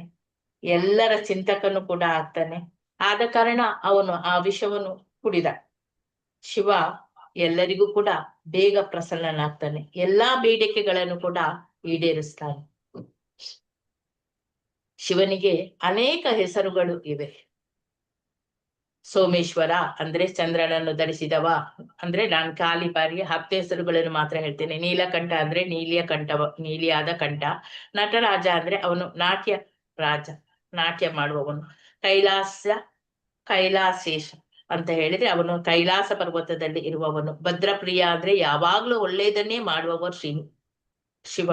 ಎಲ್ಲರ ಚಿಂತಕನು ಕೂಡ ಆಗ್ತಾನೆ. ಆದ ಕಾರಣ ಅವನು ಆ ವಿಷವನ್ನು ಕುಡಿದ. ಶಿವ ಎಲ್ಲರಿಗೂ ಕೂಡ ಬೇಗ ಪ್ರಸನ್ನನಾಗ್ತಾನೆ, ಎಲ್ಲಾ ಬೇಡಿಕೆಗಳನ್ನು ಕೂಡ ಈಡೇರಿಸ್ತಾನೆ. ಶಿವನಿಗೆ ಅನೇಕ ಹೆಸರುಗಳು ಇವೆ. ಸೋಮೇಶ್ವರ ಅಂದ್ರೆ ಚಂದ್ರನನ್ನು ಧರಿಸಿದವ ಅಂದ್ರೆ ನಾನು ಖಾಲಿ ಬಾರಿಗೆ 10 ಹೆಸರುಗಳನ್ನು ಮಾತ್ರ ಹೇಳ್ತೇನೆ. ನೀಲಕಂಠ ಅಂದ್ರೆ ನೀಲಿಯಾದ ಕಂಠ. ನಟರಾಜ ಅಂದ್ರೆ ಅವನು ನಾಟ್ಯ ರಾಜ, ನಾಟ್ಯ ಮಾಡುವವನು. ಕೈಲಾಸೇಶ ಅಂತ ಹೇಳಿದ್ರೆ ಅವನು ಕೈಲಾಸ ಪರ್ವತದಲ್ಲಿ ಇರುವವನು. ಭದ್ರಪ್ರಿಯ ಅಂದ್ರೆ ಯಾವಾಗ್ಲೂ ಒಳ್ಳೆಯದನ್ನೇ ಮಾಡುವವರು ಶಿವ.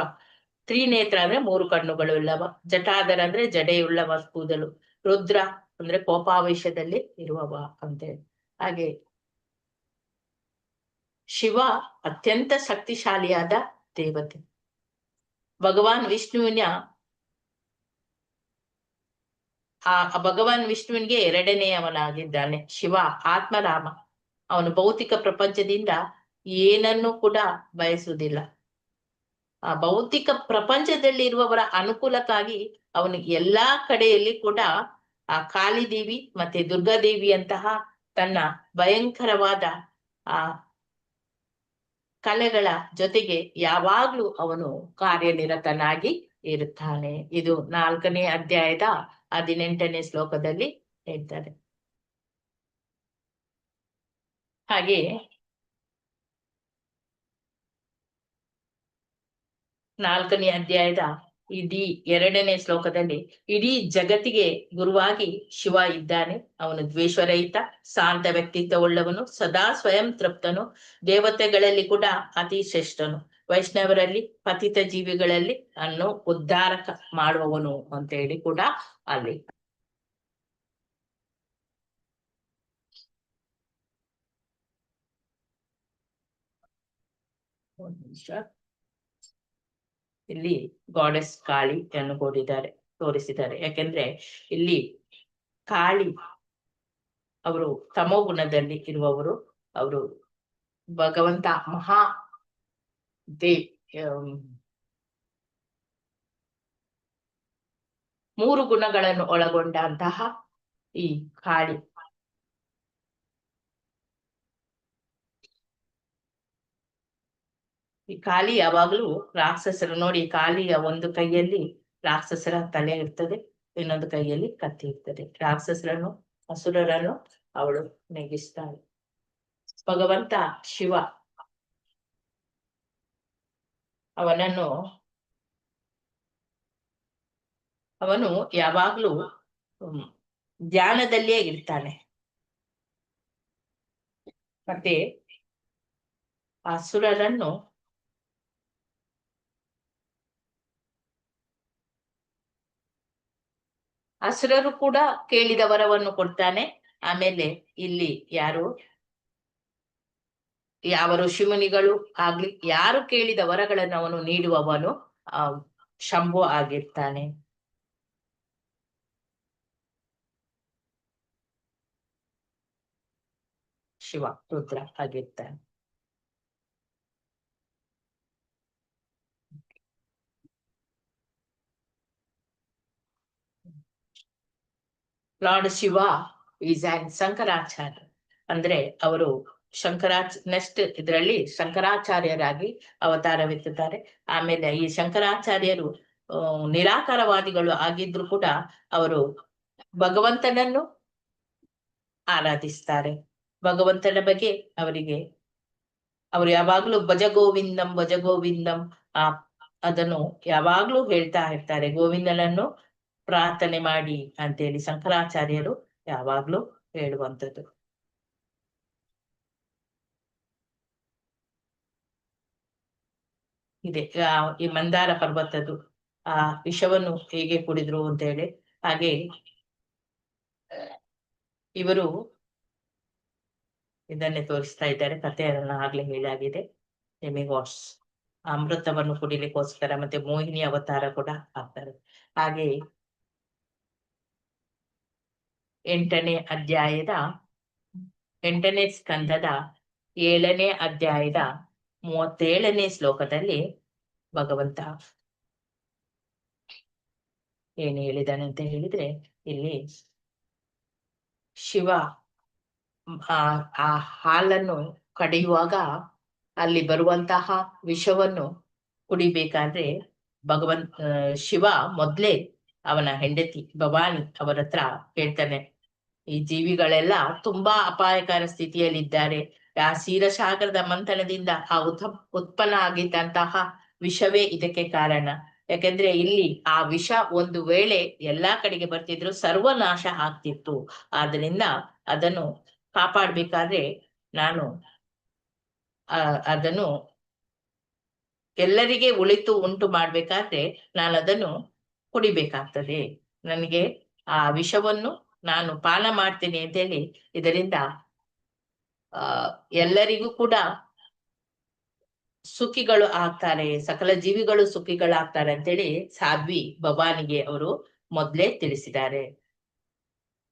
ತ್ರಿನೇತ್ರ ಅಂದ್ರೆ 3 ಕಣ್ಣುಗಳು ಉಳ್ಳವ. ಜಟಾಧರ ಅಂದ್ರೆ ಜಡೆಯುಳ್ಳವ, ಕೂದಲು. ರುದ್ರ ಅಂದ್ರೆ ಕೋಪಾವೇಶದಲ್ಲಿ ಇರುವವ ಅಂತೇಳಿ. ಹಾಗೆ ಶಿವ ಅತ್ಯಂತ ಶಕ್ತಿಶಾಲಿಯಾದ ದೇವತೆ. ಭಗವಾನ್ ವಿಷ್ಣುವಿನಿಗೆ 2ನೇಯವನಾಗಿದ್ದಾನೆ ಶಿವ. ಆತ್ಮರಾಮ. ಅವನು ಭೌತಿಕ ಪ್ರಪಂಚದಿಂದ ಏನನ್ನು ಕೂಡ ಬಯಸುವುದಿಲ್ಲ. ಆ ಭೌತಿಕ ಪ್ರಪಂಚದಲ್ಲಿ ಇರುವವರ ಅನುಕೂಲಕ್ಕಾಗಿ ಅವನು ಎಲ್ಲಾ ಕಡೆಯಲ್ಲಿ ಕೂಡ ಆ ಕಾಳಿದೇವಿ ಮತ್ತೆ ದುರ್ಗಾದೇವಿಯಂತಹ ತನ್ನ ಭಯಂಕರವಾದ ಆ ಕಲೆಗಳ ಜೊತೆಗೆ ಯಾವಾಗ್ಲೂ ಅವನು ಕಾರ್ಯನಿರತನಾಗಿ ಇರುತ್ತಾನೆ. ಇದು 4ನೇ ಅಧ್ಯಾಯದ 18ನೇ ಶ್ಲೋಕದಲ್ಲಿ ಹೇಳ್ತಾರೆ. ಹಾಗೆ 4ನೇ ಅಧ್ಯಾಯದ 2ನೇ ಶ್ಲೋಕದಲ್ಲಿ ಇಡೀ ಜಗತ್ತಿಗೆ ಗುರುವಾಗಿ ಶಿವ ಇದ್ದಾನೆ. ಅವನು ದ್ವೇಷರಹಿತ, ಶಾಂತ ವ್ಯಕ್ತಿತ್ವವುಳ್ಳವನು, ಸದಾ ಸ್ವಯಂ ತೃಪ್ತನು, ದೇವತೆಗಳಲ್ಲಿ ಕೂಡ ಅತಿ ಶ್ರೇಷ್ಠನು, ವೈಷ್ಣವರಲ್ಲಿ ಪತಿತ ಜೀವಿಗಳಲ್ಲಿ ಅನ್ನು ಉದ್ಧಾರಕ ಮಾಡುವವನು ಅಂತ ಹೇಳಿ ಕೂಡ ಅಲ್ಲಿ. ಒಂದು ನಿಮಿಷ. ಇಲ್ಲಿ ಗಾಡೆಸ್ ಕಾಳಿಯನ್ನು ತೋರಿಸಿದ್ದಾರೆ. ಯಾಕೆಂದ್ರೆ ಇಲ್ಲಿ ಕಾಳಿ ಅವರು ತಮೋಗುಣದಲ್ಲಿ ಇರುವವರು. ಅವರು ಭಗವಂತ ಮೂರು ಗುಣಗಳನ್ನು ಒಳಗೊಂಡಂತಹ ಈ ಕಾಳಿ. ಈ ಕಾಳಿ ಯಾವಾಗ್ಲೂ ರಾಕ್ಷಸರು ನೋಡಿ, ಕಾಳಿಯ ಒಂದು ಕೈಯಲ್ಲಿ ರಾಕ್ಷಸರ ತಲೆ ಇರ್ತದೆ, ಇನ್ನೊಂದು ಕೈಯಲ್ಲಿ ಕತ್ತಿ ಇರ್ತದೆ. ರಾಕ್ಷಸರನ್ನು, ಅಸುರರನ್ನು ಅವಳು ನೆಗಿಸ್ತಾಳೆ. ಭಗವಂತ ಶಿವ ಅವನು ಯಾವಾಗ್ಲೂ ಧ್ಯಾನದಲ್ಲಿಯೇ ಇರ್ತಾನೆ. ಮತ್ತೆ ಅಸುರರನ್ನು ಅಸುರರು ಕೂಡ ಕೇಳಿದ ವರವನ್ನು ಕೊಡ್ತಾನೆ. ಆಮೇಲೆ ಇಲ್ಲಿ ಯಾವ ಋಷಿಮುನಿಗಳು ಆಗ್ಲಿ ಯಾರು ಕೇಳಿದ ವರಗಳನ್ನು ಅವನು ನೀಡುವವನು. ಶಂಭು ಆಗಿರ್ತಾನೆ. ಶಿವ ರುದ್ರ ಆಗಿರ್ತಾನೆ. Lord Shiva is on Shankaracharya, ಅಂದ್ರೆ ಅವರು ನೆಕ್ಸ್ಟ್ ಇದರಲ್ಲಿ ಶಂಕರಾಚಾರ್ಯರಾಗಿ ಅವತಾರವೆತ್ತುತ್ತಾರೆ. ಆಮೇಲೆ ಈ ಶಂಕರಾಚಾರ್ಯರು ನಿರಾಕಾರವಾದಿಗಳು ಆಗಿದ್ರು ಕೂಡ ಅವರು ಭಗವಂತನನ್ನು ಆರಾಧಿಸ್ತಾರೆ. ಭಗವಂತನ ಬಗ್ಗೆ ಅವರು ಯಾವಾಗ್ಲೂ ಭಜ ಗೋವಿಂದಂ ಅದನ್ನು ಯಾವಾಗ್ಲೂ ಹೇಳ್ತಾ ಇರ್ತಾರೆ. ಗೋವಿಂದನನ್ನು ಪ್ರಾರ್ಥನೆ ಮಾಡಿ ಅಂತೇಳಿ ಶಂಕರಾಚಾರ್ಯರು ಯಾವಾಗ್ಲೂ ಹೇಳುವಂಥದ್ದು. ಇದೆ ಈ ಮಂದಾರ ಪರ್ವತದ್ದು ಆ ವಿಷವನ್ನು ಹೇಗೆ ಕುಡಿದ್ರು ಅಂತ ಹೇಳಿ. ಹಾಗೆ ಇವರು ಇದನ್ನೇ ತೋರಿಸ್ತಾ ಇದ್ದಾರೆ. ಕಥೆಯನ್ನ ಆಗ್ಲೇ ಹೇಳಾಗಿದೆ. ಡೆಮಿಗಾಡ್ಸ್ ಅಮೃತವನ್ನು ಕುಡಿಲಿಕ್ಕೋಸ್ಕರ ಮತ್ತೆ ಮೋಹಿನಿ ಅವತಾರ ಕೂಡ ಆಗ್ತಾರೆ. ಹಾಗೆ 8ನೇ ಸ್ಕಂದದ 7ನೇ ಅಧ್ಯಾಯದ 37ನೇ ಶ್ಲೋಕದಲ್ಲಿ ಭಗವಂತ ಏನು ಹೇಳಿದಾನೆ ಅಂತ ಹೇಳಿದ್ರೆ, ಇಲ್ಲಿ ಶಿವ ಆ ಹಾಲನ್ನು ಕಡಿಯುವಾಗ ಅಲ್ಲಿ ಬರುವಂತಹ ವಿಷವನ್ನು ಕುಡಿಬೇಕಾದ್ರೆ ಶಿವ ಮೊದ್ಲೇ ಅವನ ಹೆಂಡತಿ ಭವಾನಿ ಅವರ ಹತ್ರ ಹೇಳ್ತಾನೆ, ಈ ಜೀವಿಗಳೆಲ್ಲ ತುಂಬಾ ಅಪಾಯಕರ ಸ್ಥಿತಿಯಲ್ಲಿದ್ದಾರೆ. ಆ ಕ್ಷೀರಸಾಗರದ ಮಂಥನದಿಂದ ಉತ್ಪನ್ನ ಆಗಿದ್ದಂತಹ ವಿಷವೇ ಇದಕ್ಕೆ ಕಾರಣ. ಯಾಕಂದ್ರೆ ಇಲ್ಲಿ ಆ ವಿಷ ಒಂದು ವೇಳೆ ಎಲ್ಲಾ ಕಡೆಗೆ ಬರ್ತಿದ್ರು ಸರ್ವನಾಶ ಆಗ್ತಿತ್ತು. ಆದ್ರಿಂದ ಅದನ್ನು ಕಾಪಾಡ್ಬೇಕಾದ್ರೆ ನಾನು ಅದನ್ನು ಎಲ್ಲರಿಗೆ ಒಳಿತು ಉಂಟು ಮಾಡ್ಬೇಕಾದ್ರೆ ನಾನು ಅದನ್ನು ಕುಡಿಬೇಕಾಗ್ತದೆ. ನನಗೆ ಆ ವಿಷವನ್ನು ನಾನು ಪಾನ ಮಾಡ್ತೀನಿ ಅಂತೇಳಿ ಇದರಿಂದ ಎಲ್ಲರಿಗೂ ಕೂಡ ಸುಖಿಗಳು ಆಗ್ತಾರೆ, ಸಕಲ ಜೀವಿಗಳು ಸುಖಿಗಳಾಗ್ತಾರೆ ಅಂತೇಳಿ ಸಾಧ್ವಿ ಭವಾನಿಗೆ ಅವರು ಮೊದ್ಲೇ ತಿಳಿಸಿದ್ದಾರೆ.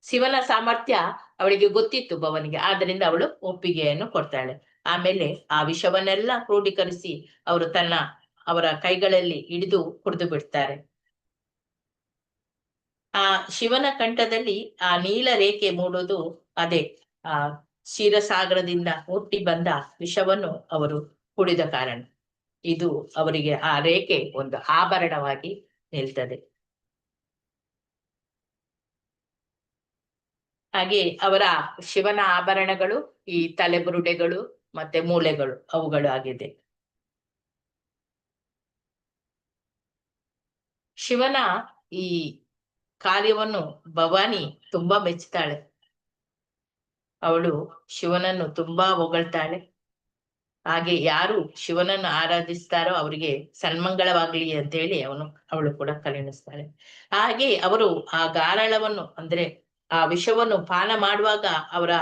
ಶಿವನ ಸಾಮರ್ಥ್ಯ ಅವಳಿಗೆ ಗೊತ್ತಿತ್ತು ಭವನಿಗೆ, ಆದ್ದರಿಂದ ಅವಳು ಒಪ್ಪಿಗೆಯನ್ನು ಕೊಡ್ತಾಳೆ. ಆಮೇಲೆ ಆ ವಿಷವನ್ನೆಲ್ಲ ಕ್ರೋಢೀಕರಿಸಿ ಅವರ ಕೈಗಳಲ್ಲಿ ಹಿಡಿದು ಕುಡಿದು ಬಿಡ್ತಾರೆ. ಆ ಶಿವನ ಕಂಠದಲ್ಲಿ ಆ ನೀಲ ರೇಖೆ ಮೂಡುವುದು ಅದೇ ಆ ಕ್ಷೀರಸಾಗರದಿಂದ ಹುಟ್ಟಿ ಬಂದ ವಿಷವನ್ನು ಅವರು ಕುಡಿದ ಕಾರಣ. ಇದು ಅವರಿಗೆ ಆ ರೇಖೆ ಒಂದು ಆಭರಣವಾಗಿ ನಿಲ್ತದೆ. ಹಾಗೆ ಅವರ ಶಿವನ ಆಭರಣಗಳು ಈ ತಲೆಬುರುಡೆಗಳು ಮತ್ತೆ ಮೂಳೆಗಳು ಅವುಗಳು ಆಗಿದೆ. ಶಿವನ ಈ ಕಾರ್ಯವನ್ನು ಭವಾನಿ ತುಂಬಾ ಮೆಚ್ಚುತ್ತಾಳೆ. ಅವಳು ಶಿವನನ್ನು ತುಂಬಾ ಹೊಗಳ್ತಾಳೆ. ಹಾಗೆ ಯಾರು ಶಿವನನ್ನು ಆರಾಧಿಸ್ತಾರೋ ಅವರಿಗೆ ಸನ್ಮಂಗಳವಾಗ್ಲಿ ಅಂತ ಹೇಳಿ ಅವಳು ಕೂಡ ಕರುಣಿಸ್ತಾಳೆ. ಹಾಗೆ ಅವರು ಆ ಗಾರಳವನ್ನು ಅಂದ್ರೆ ಆ ವಿಷವನ್ನು ಪಾನ ಮಾಡುವಾಗ ಅವರ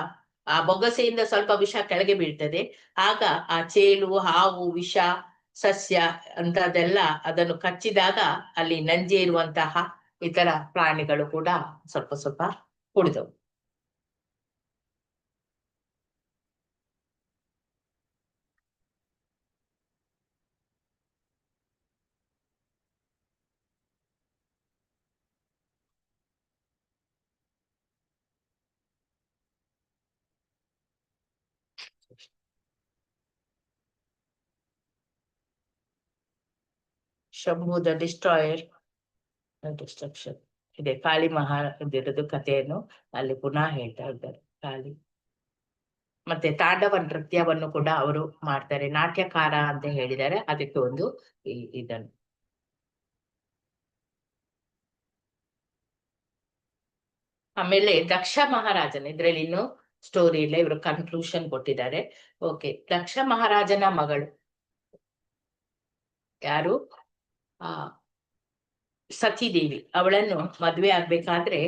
ಆ ಬೊಗಸೆಯಿಂದ ಸ್ವಲ್ಪ ವಿಷ ಕೆಳಗೆ ಬೀಳ್ತದೆ. ಆಗ ಆ ಚೇಳು, ಹಾವು, ವಿಷ, ಸಸ್ಯ ಅಂತದೆಲ್ಲ ಅದನ್ನು ಕಚ್ಚಿದಾಗ ಅಲ್ಲಿ ನಂಜೆ ಇರುವಂತಹ ಇತರ ಪ್ರಾಣಿಗಳು ಕೂಡ ಸ್ವಲ್ಪ ಸ್ವಲ್ಪ ಕುಡಿದವು. ಶಂಭು ದ ಡಿಸ್ಟ್ರಾಯರ್ ಡಿಸ್ಟ್ರಕ್ಷನ್ ಇದೆ. ಕಾಳಿ ಮಹಾರಾಜರದು ಕಥೆಯನ್ನು ಅಲ್ಲಿ ಪುನಃ ಹೇಳ್ತಾ ಇದ್ದಾರೆ. ಕಾಳಿ ಮತ್ತೆ ತಾಂಡವ ನೃತ್ಯವನ್ನು ಕೂಡ ಅವರು ಮಾಡ್ತಾರೆ. ನಾಟ್ಯಕಾರ ಅಂತ ಹೇಳಿದ್ದಾರೆ. ಅದಕ್ಕೆ ಒಂದು ಇದನ್ನು ಆಮೇಲೆ ದಕ್ಷ ಮಹಾರಾಜನ ಇದ್ರಲ್ಲಿ ಇನ್ನು ಸ್ಟೋರಿ ಇಲ್ಲ, ಇವರು ಕನ್ಕ್ಲೂಷನ್ ಕೊಟ್ಟಿದ್ದಾರೆ. ಓಕೆ, ದಕ್ಷ ಮಹಾರಾಜನ ಮಗಳು ಯಾರು? ಸತೀದೇವಿ. ಅವಳನ್ನು ಮದ್ವೆ ಆಗ್ಬೇಕಾದ್ರೆ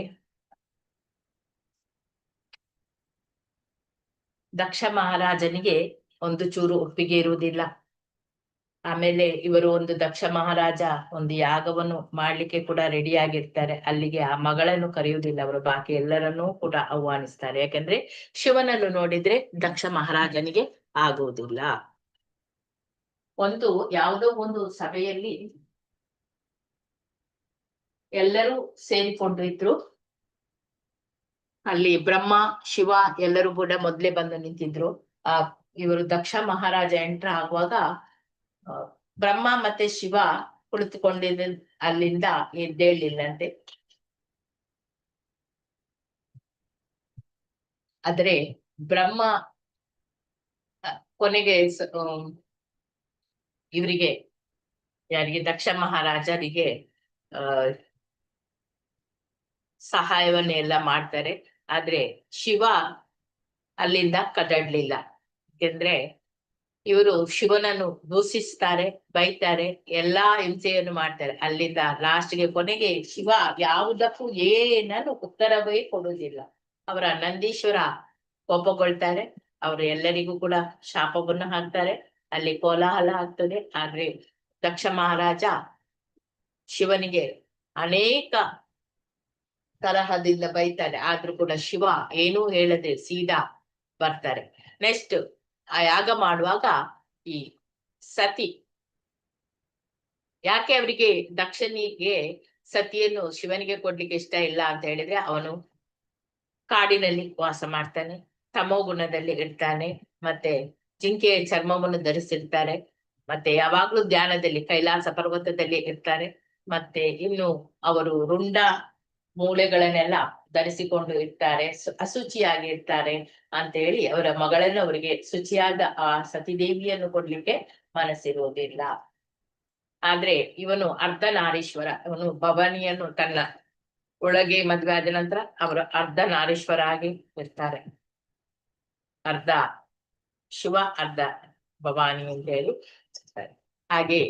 ದಕ್ಷ ಮಹಾರಾಜನಿಗೆ ಒಂದು ಚೂರು ಒಪ್ಪಿಗೆ ಇರುವುದಿಲ್ಲ. ಆಮೇಲೆ ಇವರು ಒಂದು ದಕ್ಷ ಮಹಾರಾಜ ಒಂದು ಯಾಗವನ್ನು ಮಾಡ್ಲಿಕ್ಕೆ ಕೂಡ ರೆಡಿ ಆಗಿರ್ತಾರೆ. ಅಲ್ಲಿಗೆ ಆ ಮಗಳನ್ನು ಕರೆಯುವುದಿಲ್ಲ ಅವರು, ಬಾಕಿ ಎಲ್ಲರನ್ನೂ ಕೂಡ ಆಹ್ವಾನಿಸ್ತಾರೆ. ಯಾಕಂದ್ರೆ ಶಿವನನ್ನು ನೋಡಿದ್ರೆ ದಕ್ಷ ಮಹಾರಾಜನಿಗೆ ಆಗುವುದಿಲ್ಲ. ಯಾವುದೋ ಒಂದು ಸಭೆಯಲ್ಲಿ ಎಲ್ಲರೂ ಸೇರಿಕೊಂಡಿದ್ರು. ಅಲ್ಲಿ ಬ್ರಹ್ಮ ಶಿವ ಎಲ್ಲರೂ ಕೂಡ ಮೊದ್ಲೇ ಬಂದು ನಿಂತಿದ್ರು. ಇವರು ದಕ್ಷ ಮಹಾರಾಜ ಎಂಟ್ರ್ ಆಗುವಾಗ ಬ್ರಹ್ಮ ಮತ್ತೆ ಶಿವ ಕುಳಿತುಕೊಂಡಿದ್ದ ಅಲ್ಲಿಂದ ಎದ್ದೇಳಿಲ್ಲಂತೆ. ಆದ್ರೆ ಬ್ರಹ್ಮ ಕೊನೆಗೆ ಇವರಿಗೆ ಯಾರಿಗೆ ದಕ್ಷ ಮಹಾರಾಜರಿಗೆ ಸಹಾಯವನ್ನ ಎಲ್ಲ ಮಾಡ್ತಾರೆ. ಆದ್ರೆ ಶಿವ ಅಲ್ಲಿಂದ ಕದಡ್ಲಿಲ್ಲ. ಯಾಕೆಂದ್ರೆ ಇವರು ಶಿವನನ್ನು ದೂಷಿಸ್ತಾರೆ, ಬೈತಾರೆ, ಎಲ್ಲಾ ಹಿಂಸೆಯನ್ನು ಮಾಡ್ತಾರೆ. ಅಲ್ಲಿಂದ ಲಾಸ್ಟ್ಗೆ ಕೊನೆಗೆ ಶಿವ ಯಾವುದಕ್ಕೂ ಏನನ್ನು ಉತ್ತರವೇ ಕೊಡುವುದಿಲ್ಲ. ಅವರ ನಂದೀಶ್ವರ ಕೋಪಗೊಳ್ತಾರೆ. ಅವರು ಎಲ್ಲರಿಗೂ ಕೂಡ ಶಾಪವನ್ನು ಹಾಕ್ತಾರೆ. ಅಲ್ಲಿ ಕೋಲಾಹಲ ಆಗ್ತದೆ. ಆದ್ರೆ ದಕ್ಷ ಮಹಾರಾಜ ಶಿವನಿಗೆ ಅನೇಕ ತರಹದಿಂದ ಬೈತಾರೆ. ಆದ್ರೂ ಕೂಡ ಶಿವ ಏನೂ ಹೇಳದೆ ಸೀದಾ ಬರ್ತಾರೆ. ನೆಕ್ಸ್ಟ್ ಆ ಯಾಗ ಮಾಡುವಾಗ ಈ ಸತಿ, ಯಾಕೆ ಅವರಿಗೆ ದಕ್ಷನಿಗೆ ಸತಿಯನ್ನು ಶಿವನಿಗೆ ಕೊಡ್ಲಿಕ್ಕೆ ಇಷ್ಟ ಇಲ್ಲ ಅಂತ ಹೇಳಿದ್ರೆ, ಅವನು ಕಾಡಿನಲ್ಲಿ ವಾಸ ಮಾಡ್ತಾನೆ, ತಮೋ ಗುಣದಲ್ಲಿ ಇರ್ತಾನೆ, ಮತ್ತೆ ಜಿಂಕೆಯ ಚರ್ಮವನ್ನು ಧರಿಸಿರ್ತಾರೆ, ಮತ್ತೆ ಯಾವಾಗ್ಲೂ ಧ್ಯಾನದಲ್ಲಿ ಕೈಲಾಸ ಪರ್ವತದಲ್ಲಿ ಇರ್ತಾರೆ. ಮತ್ತೆ ಇನ್ನು ಅವರು ರುಂಡ ಮೂಳೆಗಳನ್ನೆಲ್ಲ ಧರಿಸಿಕೊಂಡು ಇರ್ತಾರೆ, ಅಶುಚಿಯಾಗಿ ಇರ್ತಾರೆ ಅಂತ ಹೇಳಿ ಅವರ ಮಗಳನ್ನು ಅವರಿಗೆ ಶುಚಿಯಾದ ಆ ಸತಿದೇವಿಯನ್ನು ಕೊಡ್ಲಿಕ್ಕೆ ಮನಸ್ಸಿರುವುದಿಲ್ಲ. ಆದ್ರೆ ಇವನು ಅರ್ಧನಾರೀಶ್ವರ. ಇವನು ಭವಾನಿಯನ್ನು ತನ್ನ ಒಳಗೆ ಮದುವೆ ಆದ ನಂತರ ಅವರು ಅರ್ಧನಾರೀಶ್ವರ ಆಗಿ ಇರ್ತಾರೆ. ಅರ್ಧ ಶಿವ ಅರ್ಧ ಭವಾನಿ ಅಂತ ಹೇಳಿ. ಹಾಗೆ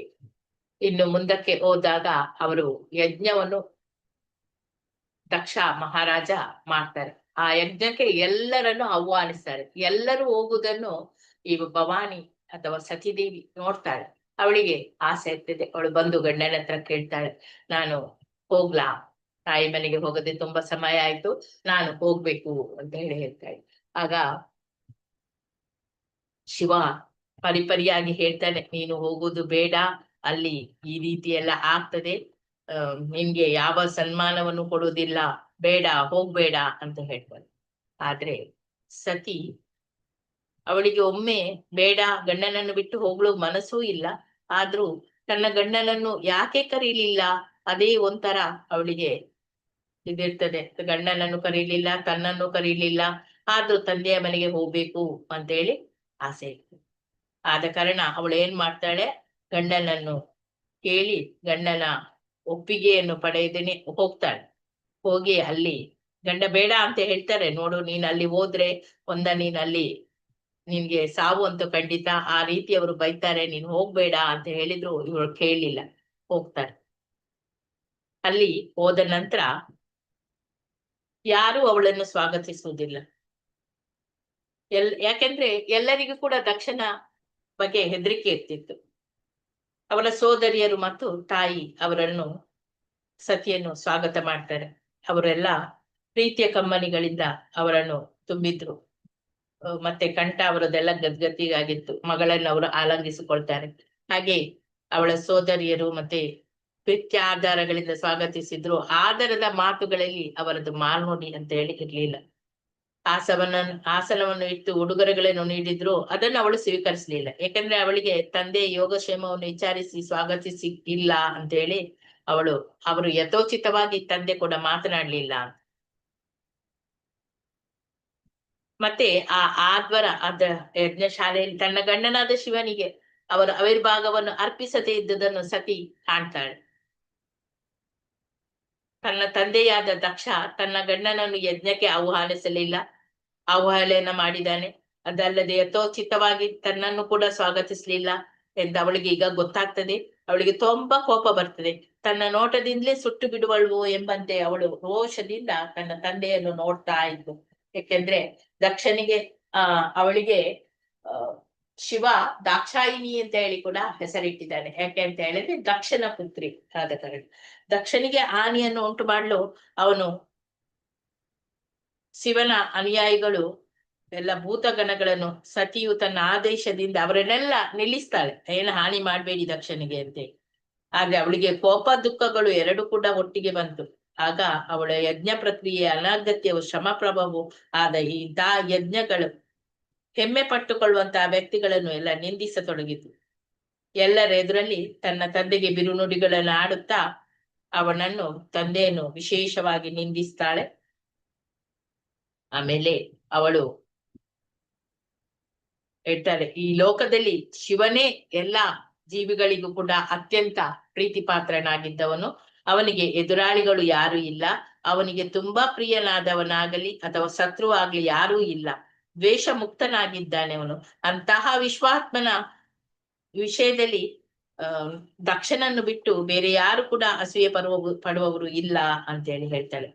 ಇನ್ನು ಮುಂದಕ್ಕೆ ಹೋದಾಗ ಅವರು ಯಜ್ಞವನ್ನು ದಕ್ಷ ಮಹಾರಾಜ ಮಾಡ್ತಾರೆ. ಆ ಯಜ್ಞಕ್ಕೆ ಎಲ್ಲರನ್ನು ಆಹ್ವಾನಿಸ್ತಾರೆ. ಎಲ್ಲರೂ ಹೋಗುವುದನ್ನು ಈ ಭವಾನಿ ಅಥವಾ ಸತಿದೇವಿ ನೋಡ್ತಾಳೆ. ಅವಳಿಗೆ ಆಸೆ ಇರ್ತದೆ. ಅವಳು ಬಂದು ಗಂಡನ ಹತ್ರ ಕೇಳ್ತಾಳೆ, ನಾನು ಹೋಗ್ಲಾ, ತಾಯಿ ಮನೆಗೆ ಹೋಗದೆ ತುಂಬಾ ಸಮಯ ಆಯ್ತು, ನಾನು ಹೋಗ್ಬೇಕು ಅಂತ ಹೇಳಿ ಹೇಳ್ತಾಳೆ. ಆಗ ಶಿವ ಪರಿಪರಿಯಾಗಿ ಹೇಳ್ತಾನೆ, ನೀನು ಹೋಗುದು ಬೇಡ, ಅಲ್ಲಿ ಈ ರೀತಿ ಎಲ್ಲ ಆಗ್ತದೆ, ನಿನ್ಗೆ ಯಾವ ಸನ್ಮಾನವನ್ನು ಕೊಡುವುದಿಲ್ಲ, ಬೇಡ, ಹೋಗ್ಬೇಡ ಅಂತ ಹೇಳ್ತಾನೆ. ಆದ್ರೆ ಸತಿ ಅವಳಿಗೆ ಒಮ್ಮೆ ಬೇಡ, ಗಂಡನನ್ನು ಬಿಟ್ಟು ಹೋಗ್ಲು ಮನಸ್ಸೂ ಇಲ್ಲ. ಆದ್ರೂ ತನ್ನ ಗಂಡನನ್ನು ಯಾಕೆ ಕರೀಲಿಲ್ಲ, ಅದೇ ಒಂಥರ ಅವಳಿಗೆ ಇದಿರ್ತದೆ. ಗಂಡನನ್ನು ಕರೀಲಿಲ್ಲ, ತನ್ನನ್ನು ಕರೀಲಿಲ್ಲ, ಆದ್ರೂ ತಂದೆಯ ಮನೆಗೆ ಹೋಗ್ಬೇಕು ಅಂತ ಹೇಳಿ ಆಸೆ ಇತ್ತು. ಆದ ಕಾರಣ ಅವಳು ಏನ್ ಮಾಡ್ತಾಳೆ, ಗಂಡನನ್ನು ಕೇಳಿ ಗಂಡನ ಒಪ್ಪಿಗೆಯನ್ನು ಪಡೆಯದೇನೆ ಹೋಗ್ತಾಳೆ. ಹೋಗಿ ಅಲ್ಲಿ ಗಂಡ ಬೇಡ ಅಂತ ಹೇಳ್ತಾರೆ, ನೋಡು ನೀನ್ ಅಲ್ಲಿ ಹೋದ್ರೆ ನೀನ್ ಅಲ್ಲಿ ನಿನ್ಗೆ ಸಾವು ಅಂತೂ ಖಂಡಿತ, ಆ ರೀತಿ ಅವರು ಬೈತಾರೆ, ನೀನ್ ಹೋಗ್ಬೇಡ ಅಂತ ಹೇಳಿದ್ರು ಇವಳು ಕೇಳಲಿಲ್ಲ, ಹೋಗ್ತಾರೆ. ಅಲ್ಲಿ ಹೋದ ನಂತರ ಯಾರು ಅವಳನ್ನು ಸ್ವಾಗತಿಸುವುದಿಲ್ಲ. ಯಾಕೆಂದ್ರೆ ಎಲ್ಲರಿಗೂ ಕೂಡ ದಕ್ಷನ ಬಗ್ಗೆ ಹೆದರಿಕೆ ಇರ್ತಿತ್ತು. ಅವರ ಸೋದರಿಯರು ಮತ್ತು ತಾಯಿ ಅವರನ್ನು, ಸತಿಯನ್ನು ಸ್ವಾಗತ ಮಾಡ್ತಾರೆ. ಅವರೆಲ್ಲ ಪ್ರೀತಿಯ ಕಮ್ಮನಿಗಳಿಂದ ಅವರನ್ನು ತುಂಬಿದ್ರು. ಮತ್ತೆ ಕಂಠ ಅವರದೆಲ್ಲ ಗದ್ಗತಿಗಾಗಿತ್ತು. ಮಗಳನ್ನು ಅವರು ಆಲಂಗಿಸಿಕೊಳ್ತಾರೆ. ಹಾಗೆ ಅವಳ ಸೋದರಿಯರು ಮತ್ತೆ ಪ್ರೀತ್ಯ ಆಧಾರಗಳಿಂದ ಸ್ವಾಗತಿಸಿದ್ರು. ಆಧಾರದ ಮಾತುಗಳಲ್ಲಿ ಅವರದ್ದು ಮಾಲ್ನುಡಿ ಅಂತ ಹೇಳಿ ಇರ್ಲಿಲ್ಲ. ಆಸನವನ್ನು ಇಟ್ಟು ಉಡುಗೊರೆಗಳನ್ನು ನೀಡಿದ್ರು, ಅದನ್ನು ಅವಳು ಸ್ವೀಕರಿಸಲಿಲ್ಲ. ಯಾಕಂದ್ರೆ ಅವಳಿಗೆ ತಂದೆ ಯೋಗಕ್ಷೇಮವನ್ನು ವಿಚಾರಿಸಿ ಸ್ವಾಗತಿಸಿ ಇಲ್ಲ ಅಂತ ಹೇಳಿ ಅವರು ಯಥೋಚಿತವಾಗಿ ತಂದೆ ಕೂಡ ಮಾತನಾಡ್ಲಿಲ್ಲ. ಮತ್ತೆ ಆದ್ವರ ಯಜ್ಞಶಾಲೆಯಲ್ಲಿ ತನ್ನ ಗಂಡನಾದ ಶಿವನಿಗೆ ಅವರ ಆವಿರ್ಭಾಗವನ್ನು ಅರ್ಪಿಸದೇ ಇದ್ದುದನ್ನು ಸತಿ ಕಾಣ್ತಾಳೆ. ತನ್ನ ತಂದೆಯಾದ ದಕ್ಷ ತನ್ನ ಗಂಡನನ್ನು ಯಜ್ಞಕ್ಕೆ ಆಹ್ವಾನಿಸಲಿಲ್ಲ, ಅವಹೇಳನ ಮಾಡಿದ್ದಾನೆ. ಅದಲ್ಲದೆ ಯಥೋಚಿತವಾಗಿ ತನ್ನನ್ನು ಕೂಡ ಸ್ವಾಗತಿಸಲಿಲ್ಲ ಎಂದು ಅವಳಿಗೆ ಈಗ ಗೊತ್ತಾಗ್ತದೆ. ಅವಳಿಗೆ ತುಂಬಾ ಕೋಪ ಬರ್ತದೆ. ತನ್ನ ನೋಟದಿಂದಲೇ ಸುಟ್ಟು ಬಿಡುವಳು ಎಂಬಂತೆ ಅವಳು ರೋಷದಿಂದ ತನ್ನ ತಂದೆಯನ್ನು ನೋಡ್ತಾ ಇದ್ದು. ಯಾಕೆಂದ್ರೆ ದಕ್ಷನಿಗೆ ಅವಳಿಗೆ ಶಿವ ದಾಕ್ಷಾಯಿನಿ ಅಂತ ಹೇಳಿ ಕೂಡ ಹೆಸರಿಟ್ಟಿದ್ದಾನೆ. ಯಾಕೆ ಅಂತ ಹೇಳಿದ್ರೆ ದಕ್ಷನ ಪುತ್ರಿ ಆದ ಕಾರಣ. ದಕ್ಷನಿಗೆ ಹಾನಿಯನ್ನು ಉಂಟು ಮಾಡಲು ಅವನು ಶಿವನ ಅನುಯಾಯಿಗಳು ಎಲ್ಲ ಭೂತಗಣಗಳನ್ನು ಸತಿಯು ತನ್ನ ಆದೇಶದಿಂದ ಅವರನ್ನೆಲ್ಲ ನಿಲ್ಲಿಸ್ತಾಳೆ, ಏನು ಹಾನಿ ಮಾಡಬೇಡಿ ದಕ್ಷನಿಗೆ ಅಂತೇಳಿ. ಆದ್ರೆ ಅವಳಿಗೆ ಕೋಪ ದುಃಖಗಳು ಎರಡು ಕೂಡ ಒಟ್ಟಿಗೆ ಬಂತು. ಆಗ ಅವಳ ಯಜ್ಞ ಪ್ರಕ್ರಿಯೆ ಅನಗತ್ಯವು ಶ್ರಮ ಪ್ರಭಾವವು ಆದ ಇಂಥ ಯಜ್ಞಗಳು ಹೆಮ್ಮೆ ಪಟ್ಟುಕೊಳ್ಳುವಂತಹ ವ್ಯಕ್ತಿಗಳನ್ನು ಎಲ್ಲ ನಿಂದಿಸತೊಡಗಿತು. ಎಲ್ಲರ ಎದುರಲ್ಲಿ ತನ್ನ ತಂದೆಗೆ ಬಿರುನುಡಿಗಳನ್ನು ಆಡುತ್ತಾ ಅವನನ್ನು, ತಂದೆಯನ್ನು ವಿಶೇಷವಾಗಿ ನಿಂದಿಸ್ತಾಳೆ. ಆಮೇಲೆ ಅವಳು ಹೇಳ್ತಾಳೆ, ಈ ಲೋಕದಲ್ಲಿ ಶಿವನೇ ಎಲ್ಲಾ ಜೀವಿಗಳಿಗೂ ಕೂಡ ಅತ್ಯಂತ ಪ್ರೀತಿ ಪಾತ್ರನಾಗಿದ್ದವನು. ಅವನಿಗೆ ಎದುರಾಳಿಗಳು ಯಾರು ಇಲ್ಲ. ಅವನಿಗೆ ತುಂಬಾ ಪ್ರಿಯನಾದವನಾಗಲಿ ಅಥವಾ ಶತ್ರು ಆಗ್ಲಿ ಯಾರೂ ಇಲ್ಲ. ದ್ವೇಷ ಮುಕ್ತನಾಗಿದ್ದಾನೆ ಅವನು. ಅಂತಹ ವಿಶ್ವಾತ್ಮನ ವಿಷಯದಲ್ಲಿ ದಕ್ಷನನ್ನು ಬಿಟ್ಟು ಬೇರೆ ಯಾರು ಕೂಡ ಅಸೂಯೆ ಪಡುವವರು ಇಲ್ಲ ಅಂತೇಳಿ ಹೇಳ್ತಾಳೆ.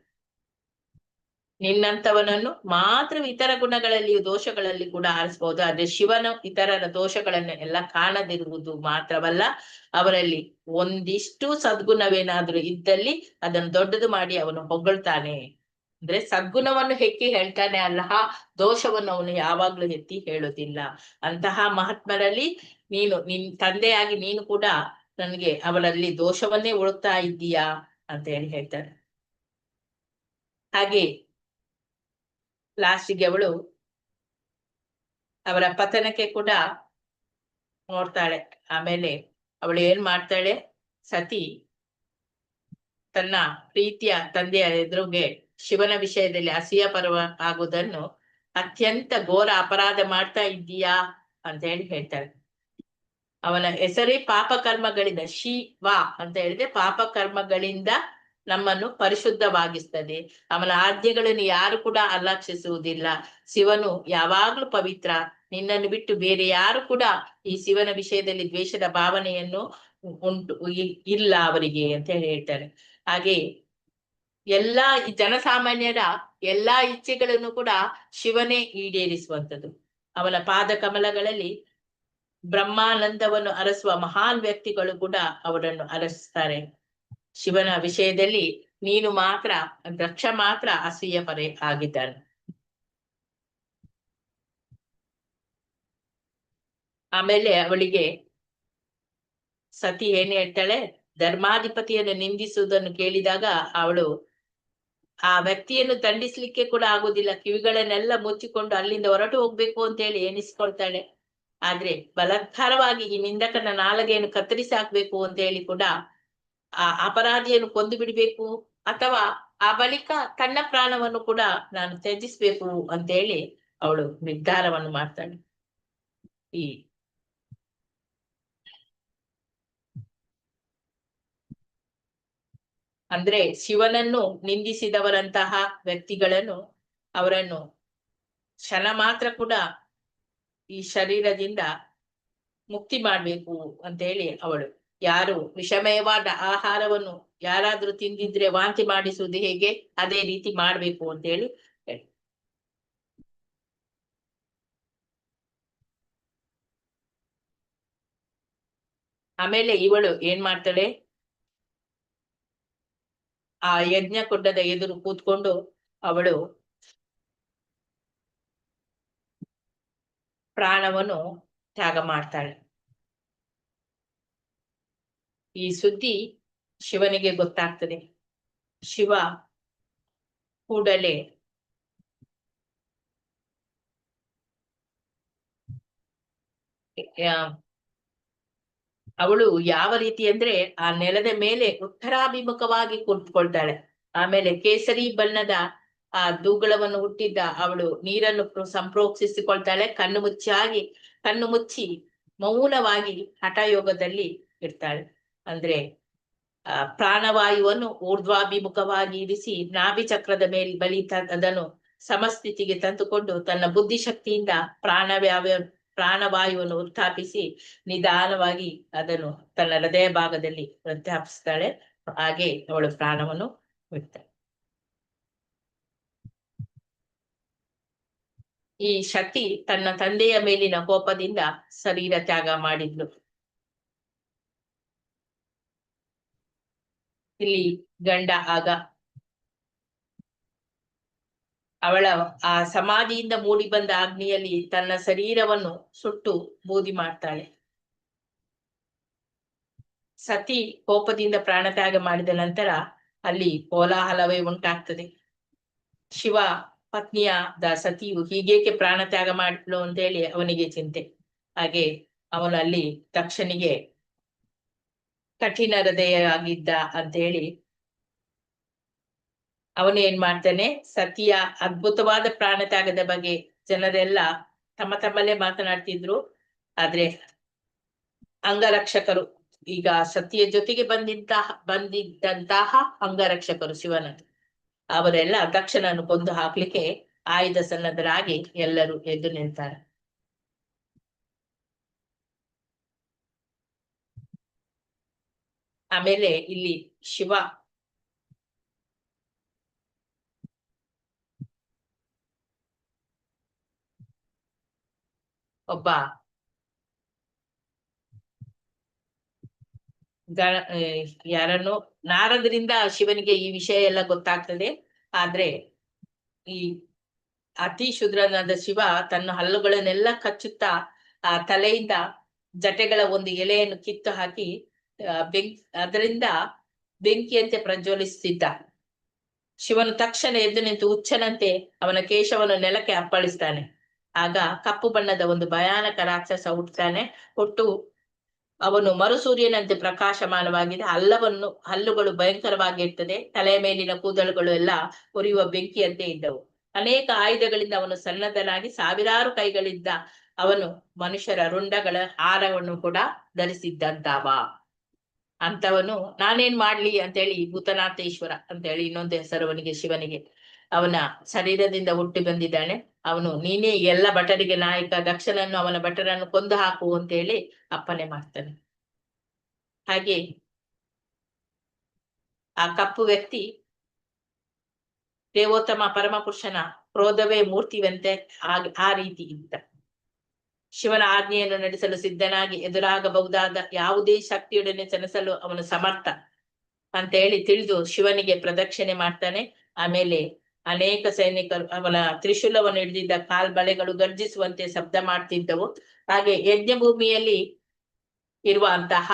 ನಿನ್ನಂತವನನ್ನು ಮಾತ್ರ ಇತರ ಗುಣಗಳಲ್ಲಿಯೂ ದೋಷಗಳಲ್ಲಿ ಕೂಡ ಆರಿಸಬಹುದು. ಆದ್ರೆ ಶಿವನು ಇತರರ ದೋಷಗಳನ್ನು ಎಲ್ಲ ಕಾಣದಿರುವುದು ಮಾತ್ರವಲ್ಲ, ಅವರಲ್ಲಿ ಒಂದಿಷ್ಟು ಸದ್ಗುಣವೇನಾದ್ರೂ ಇದ್ದಲ್ಲಿ ಅದನ್ನು ದೊಡ್ಡದು ಮಾಡಿ ಅವನು ಹೊಗಳ್ತಾನೆ. ಅಂದ್ರೆ ಸದ್ಗುಣವನ್ನು ಹೆಕ್ಕಿ ಹೇಳ್ತಾನೆ ಅಲ್ಲಹ, ದೋಷವನ್ನು ಅವನು ಯಾವಾಗ್ಲೂ ಎತ್ತಿ ಹೇಳುವುದಿಲ್ಲ. ಅಂತಹ ಮಹಾತ್ಮರಲ್ಲಿ ನಿನ್ ತಂದೆಯಾಗಿ ನೀನು ಕೂಡ ನನಗೆ ಅವರಲ್ಲಿ ದೋಷವನ್ನೇ ಹುಡುಕ್ತಾ ಇದ್ದೀಯಾ ಅಂತ ಹೇಳಿ ಹೇಳ್ತಾರೆ. ಹಾಗೆ ಲಾಸ್ಟಿಗೆ ಅವಳು ಅವರ ಪತನಕ್ಕೆ ಕೂಡ ನೋಡ್ತಾಳೆ. ಆಮೇಲೆ ಅವಳು ಏನ್ ಮಾಡ್ತಾಳೆ, ಸತಿ ತನ್ನ ಪ್ರೀತಿಯ ತಂದೆಯ ಎದುರುಗೆ ಶಿವನ ವಿಷಯದಲ್ಲಿ ಅಸೂಯ ಪರ್ವ ಆಗುವುದನ್ನು ಅತ್ಯಂತ ಘೋರ ಅಪರಾಧ ಮಾಡ್ತಾ ಇದ್ದೀಯಾ ಅಂತ ಹೇಳಿ ಹೇಳ್ತಾಳೆ. ಅವನ ಹೆಸರೇ ಪಾಪಕರ್ಮಗಳಿಂದ, ಶಿವ ಅಂತ ಹೇಳಿದ್ರೆ ಪಾಪಕರ್ಮಗಳಿಂದ ನಮ್ಮನ್ನು ಪರಿಶುದ್ಧವಾಗಿಸ್ತದೆ. ಅವನ ಆಜ್ಞೆಗಳನ್ನು ಯಾರು ಕೂಡ ಅಲಕ್ಷಿಸುವುದಿಲ್ಲ. ಶಿವನು ಯಾವಾಗ್ಲೂ ಪವಿತ್ರ. ನಿನ್ನನ್ನು ಬಿಟ್ಟು ಬೇರೆ ಯಾರು ಕೂಡ ಈ ಶಿವನ ವಿಷಯದಲ್ಲಿ ದ್ವೇಷದ ಭಾವನೆಯನ್ನು ಇಲ್ಲ ಅವರಿಗೆ ಅಂತ ಹೇಳಿ ಹೇಳ್ತಾರೆ. ಹಾಗೆ ಎಲ್ಲಾ ಜನಸಾಮಾನ್ಯರ ಎಲ್ಲಾ ಇಚ್ಛೆಗಳನ್ನು ಕೂಡ ಶಿವನೇ ಈಡೇರಿಸುವಂಥದ್ದು. ಅವನ ಪಾದ ಕಮಲಗಳಲ್ಲಿ ಬ್ರಹ್ಮಾನಂದವನ್ನು ಅರಸುವ ಮಹಾನ್ ವ್ಯಕ್ತಿಗಳು ಕೂಡ ಅವರನ್ನು ಅರಸುತ್ತಾರೆ. ಶಿವನ ವಿಷಯದಲ್ಲಿ ನೀನು ಮಾತ್ರ, ದಕ್ಷ ಮಾತ್ರ ಅಸೂಯ ಪರೆ ಆಗಿದ್ದಾನೆ. ಆಮೇಲೆ ಅವಳಿಗೆ ಸತಿ ಏನ್ ಹೇಳ್ತಾಳೆ, ಧರ್ಮಾಧಿಪತಿಯನ್ನು ನಿಂದಿಸುವುದನ್ನು ಕೇಳಿದಾಗ ಅವಳು ಆ ವ್ಯಕ್ತಿಯನ್ನು ದಂಡಿಸ್ಲಿಕ್ಕೆ ಕೂಡ ಆಗುದಿಲ್ಲ. ಕಿವಿಗಳನ್ನೆಲ್ಲ ಮುಚ್ಚಿಕೊಂಡು ಅಲ್ಲಿಂದ ಹೊರಟು ಹೋಗ್ಬೇಕು ಅಂತ ಹೇಳಿ ಎಣಿಸ್ಕೊಳ್ತಾಳೆ. ಆದ್ರೆ ಬಲಾತ್ಕಾರವಾಗಿ ಈ ನಿಂದಕನ ನಾಲಗೆಯನ್ನು ಕತ್ತರಿಸಿ ಹಾಕ್ಬೇಕು ಅಂತ ಹೇಳಿ ಕೂಡ ಆ ಅಪರಾಧಿಯನ್ನು ಕೊಂದು ಬಿಡ್ಬೇಕು, ಅಥವಾ ಆ ಬಳಿಕ ತನ್ನ ಪ್ರಾಣವನ್ನು ಕೂಡ ನಾನು ತ್ಯಜಿಸ್ಬೇಕು ಅಂತ ಹೇಳಿ ಅವಳು ನಿರ್ಧಾರವನ್ನು ಮಾಡ್ತಾಳೆ. ಈ ಅಂದ್ರೆ ಶಿವನನ್ನು ನಿಂದಿಸಿದವರಂತಹ ವ್ಯಕ್ತಿಗಳನ್ನು, ಅವರನ್ನು ಕ್ಷಣ ಮಾತ್ರ ಕೂಡ ಈ ಶರೀರದಿಂದ ಮುಕ್ತಿ ಮಾಡ್ಬೇಕು ಅಂತ ಹೇಳಿ ಅವಳು, ಯಾರು ವಿಷಮಯವಾದ ಆಹಾರವನ್ನು ಯಾರಾದ್ರೂ ತಿಂದಿದ್ರೆ ವಾಂತಿ ಮಾಡಿಸುವುದು ಹೇಗೆ, ಅದೇ ರೀತಿ ಮಾಡ್ಬೇಕು ಅಂತ ಹೇಳಿ ಆಮೇಲೆ ಇವಳು ಏನ್ ಮಾಡ್ತಾಳೆ, ಆ ಯಜ್ಞ ಕುಂಡದ ಎದುರು ಕೂತ್ಕೊಂಡು ಅವಳು ಪ್ರಾಣವನ್ನು ತ್ಯಾಗ ಮಾಡ್ತಾಳೆ. ಈ ಸುದ್ದಿ ಶಿವನಿಗೆ ಗೊತ್ತಾಗ್ತದೆ. ಶಿವ ಕೂಡಲೇ ಅವಳು ಯಾವ ರೀತಿ ಅಂದ್ರೆ ಆ ನೆಲದ ಮೇಲೆ ಉತ್ತರಾಭಿಮುಖವಾಗಿ ಕೂತ್ಕೊಳ್ತಾಳೆ. ಆಮೇಲೆ ಕೇಸರಿ ಬಣ್ಣದ ಆ ದೂಗಳವನ್ನು ಹುಟ್ಟಿದ್ದ ಅವಳು ನೀರನ್ನು ಸಂಪ್ರೋಕ್ಷಿಸಿಕೊಳ್ತಾಳೆ. ಕಣ್ಣು ಮುಚ್ಚಿ ಮೌನವಾಗಿ ಹಠಯೋಗದಲ್ಲಿ ಇರ್ತಾಳೆ. ಅಂದ್ರೆ ಪ್ರಾಣವಾಯುವನ್ನು ಊರ್ಧ್ವಾಭಿಮುಖವಾಗಿ ಇರಿಸಿ ನಾಭಿ ಚಕ್ರದ ಮೇಲೆ ಅದನ್ನು ಸಮಸ್ಥಿತಿಗೆ ತಂದುಕೊಂಡು ತನ್ನ ಬುದ್ಧಿಶಕ್ತಿಯಿಂದ ಪ್ರಾಣವಾಯುವನ್ನು ಉತ್ಥಾಪಿಸಿ ನಿಧಾನವಾಗಿ ಅದನ್ನು ತನ್ನ ಹೃದಯ ಭಾಗದಲ್ಲಿ ಪ್ರತ್ಯಾಪಿಸ್ತಾಳೆ. ಹಾಗೆ ಅವಳು ಪ್ರಾಣವನ್ನು ಬಿಡ್ತಾಳೆ. ಈ ಶತಿ ತನ್ನ ತಂದೆಯ ಮೇಲಿನ ಕೋಪದಿಂದ ಶರೀರ ತ್ಯಾಗ ಮಾಡಿದ್ಲು. ಇಲ್ಲಿ ಗಂಡ ಆಗ ಅವಳ ಆ ಸಮಾಧಿಯಿಂದ ಮೂಡಿ ಬಂದ ಅಗ್ನಿಯಲ್ಲಿ ತನ್ನ ಶರೀರವನ್ನು ಸುಟ್ಟು ಬೂದಿ ಮಾಡ್ತಾಳೆ. ಸತಿ ಕೋಪದಿಂದ ಪ್ರಾಣತ್ಯಾಗ ಮಾಡಿದ ನಂತರ ಅಲ್ಲಿ ಕೋಲಾಹಲವೇ ಉಂಟಾಗ್ತದೆ. ಶಿವ ಪತ್ನಿಯಾದ ಸತಿಯು ಹೀಗೇಕೆ ಪ್ರಾಣತ್ಯಾಗ ಮಾಡಿದ್ಲು ಅಂತೇಳಿ ಅವನಿಗೆ ಚಿಂತೆ. ಹಾಗೆ ಅವನು ಅಲ್ಲಿ ದಕ್ಷನಿಗೆ ಕಠಿಣ ಹೃದಯ ಆಗಿದ್ದ ಅಂತ ಹೇಳಿ ಅವನು ಏನ್ ಮಾಡ್ತಾನೆ, ಸತಿಯ ಅದ್ಭುತವಾದ ಪ್ರಾಣತ್ಯಾಗದ ಬಗ್ಗೆ ಜನರೆಲ್ಲ ತಮ್ಮ ತಮ್ಮಲ್ಲೇ ಮಾತನಾಡ್ತಿದ್ರು. ಆದ್ರೆ ಅಂಗರಕ್ಷಕರು, ಈಗ ಸತಿಯ ಜೊತೆಗೆ ಬಂದಿದ್ದಂತಹ ಅಂಗರಕ್ಷಕರು ಶಿವನದು, ಅವರೆಲ್ಲ ದಕ್ಷನನ್ನು ಕೊಂದು ಹಾಕ್ಲಿಕ್ಕೆ ಆಯುಧ ಸನ್ನದ್ಧರಾಗಿ ಎಲ್ಲರೂ ಎದ್ದು ನಿಲ್ತಾರೆ. ಆಮೇಲೆ ಇಲ್ಲಿ ಶಿವ ಒಬ್ಬ ಯಾರನ್ನು ನಾರದರಿಂದ ಶಿವನಿಗೆ ಈ ವಿಷಯ ಎಲ್ಲ ಗೊತ್ತಾಗ್ತದೆ. ಆದ್ರೆ ಈ ಅತಿ ಶುದ್ರನಾದ ಶಿವ ತನ್ನ ಹಲ್ಲುಗಳನ್ನೆಲ್ಲ ಕಚ್ಚುತ್ತಾ ಆ ತಲೆಯಿಂದ ಜಟೆಗಳ ಒಂದು ಎಲೆಯನ್ನು ಕಿತ್ತು ಹಾಕಿ ಅದರಿಂದ ಬೆಂಕಿಯಂತೆ ಪ್ರಜ್ವಲಿಸುತ್ತಿದ್ದ. ಶಿವನು ತಕ್ಷಣ ಎದ್ದು ನಿಂತು ಹುಚ್ಚನಂತೆ ಅವನ ಕೇಶವನ್ನು ನೆಲಕ್ಕೆ ಅಪ್ಪಳಿಸ್ತಾನೆ. ಆಗ ಕಪ್ಪು ಬಣ್ಣದ ಒಂದು ಭಯಾನಕ ರಾಕ್ಷಸ ಹುಟ್ಟುತ್ತಾನೆ. ಹುಟ್ಟು ಅವನು ಮರುಸೂರ್ಯನಂತೆ ಪ್ರಕಾಶಮಾನವಾಗಿದೆ. ಹಲ್ಲುಗಳು ಭಯಂಕರವಾಗಿರ್ತದೆ. ತಲೆಯ ಮೇಲಿನ ಕೂದಲುಗಳು ಎಲ್ಲ ಉರಿಯುವ ಬೆಂಕಿಯಂತೆ ಇದ್ದವು. ಅನೇಕ ಆಯುಧಗಳಿಂದ ಅವನು ಸನ್ನದ್ಧನಾಗಿ ಸಾವಿರಾರು ಕೈಗಳಿದ್ದ ಅವನು ಮನುಷ್ಯರ ರುಂಡಗಳ ಹಾರವನ್ನು ಕೂಡ ಧರಿಸಿದ್ದಂತವ. ಅಂತವನು ನಾನೇನ್ ಮಾಡ್ಲಿ ಅಂತೇಳಿ ಭೂತನಾಥೇಶ್ವರ ಅಂತೇಳಿ ಇನ್ನೊಂದು ಹೆಸರು ಅವನಿಗೆ, ಶಿವನಿಗೆ. ಅವನ ಶರೀರದಿಂದ ಹುಟ್ಟಿ ಬಂದಿದ್ದಾನೆ. ಅವನು ನೀನೇ ಎಲ್ಲ ಭಟರಿಗೆ ನಾಯಕ, ದಕ್ಷನನ್ನು ಅವನ ಭಟರನ್ನು ಕೊಂದು ಹಾಕು ಅಂತೇಳಿ ಅಪ್ಪನೆ ಮಾಡ್ತಾನೆ. ಹಾಗೆ ಆ ಕಪ್ಪು ವ್ಯಕ್ತಿ ದೇವೋತ್ತಮ ಪರಮಪುರುಷನ ಕ್ರೋಧವೇ ಮೂರ್ತಿವಂತೆ ಆ ರೀತಿ ಇದ್ದ. ಶಿವನ ಆಜ್ಞೆಯನ್ನು ನಡೆಸಲು ಸಿದ್ಧನಾಗಿ ಎದುರಾಗಬಹುದಾದ ಯಾವುದೇ ಶಕ್ತಿಯೊಡನೆ ಸೆಣಸಲು ಅವನು ಸಮರ್ಥ ಅಂತ ಹೇಳಿ ತಿಳಿದು ಶಿವನಿಗೆ ಪ್ರದಕ್ಷಿಣೆ ಮಾಡ್ತಾನೆ. ಆಮೇಲೆ ಅನೇಕ ಸೈನಿಕರು ಅವನ ತ್ರಿಶೂಲವನ್ನು ಹಿಡಿದಿದ್ದ ಕಾಲ್ಬಳೆಗಳು ಗರ್ಜಿಸುವಂತೆ ಶಬ್ದ ಮಾಡ್ತಿದ್ದವು. ಹಾಗೆ ಯಜ್ಞ ಭೂಮಿಯಲ್ಲಿ ಇರುವಂತಹ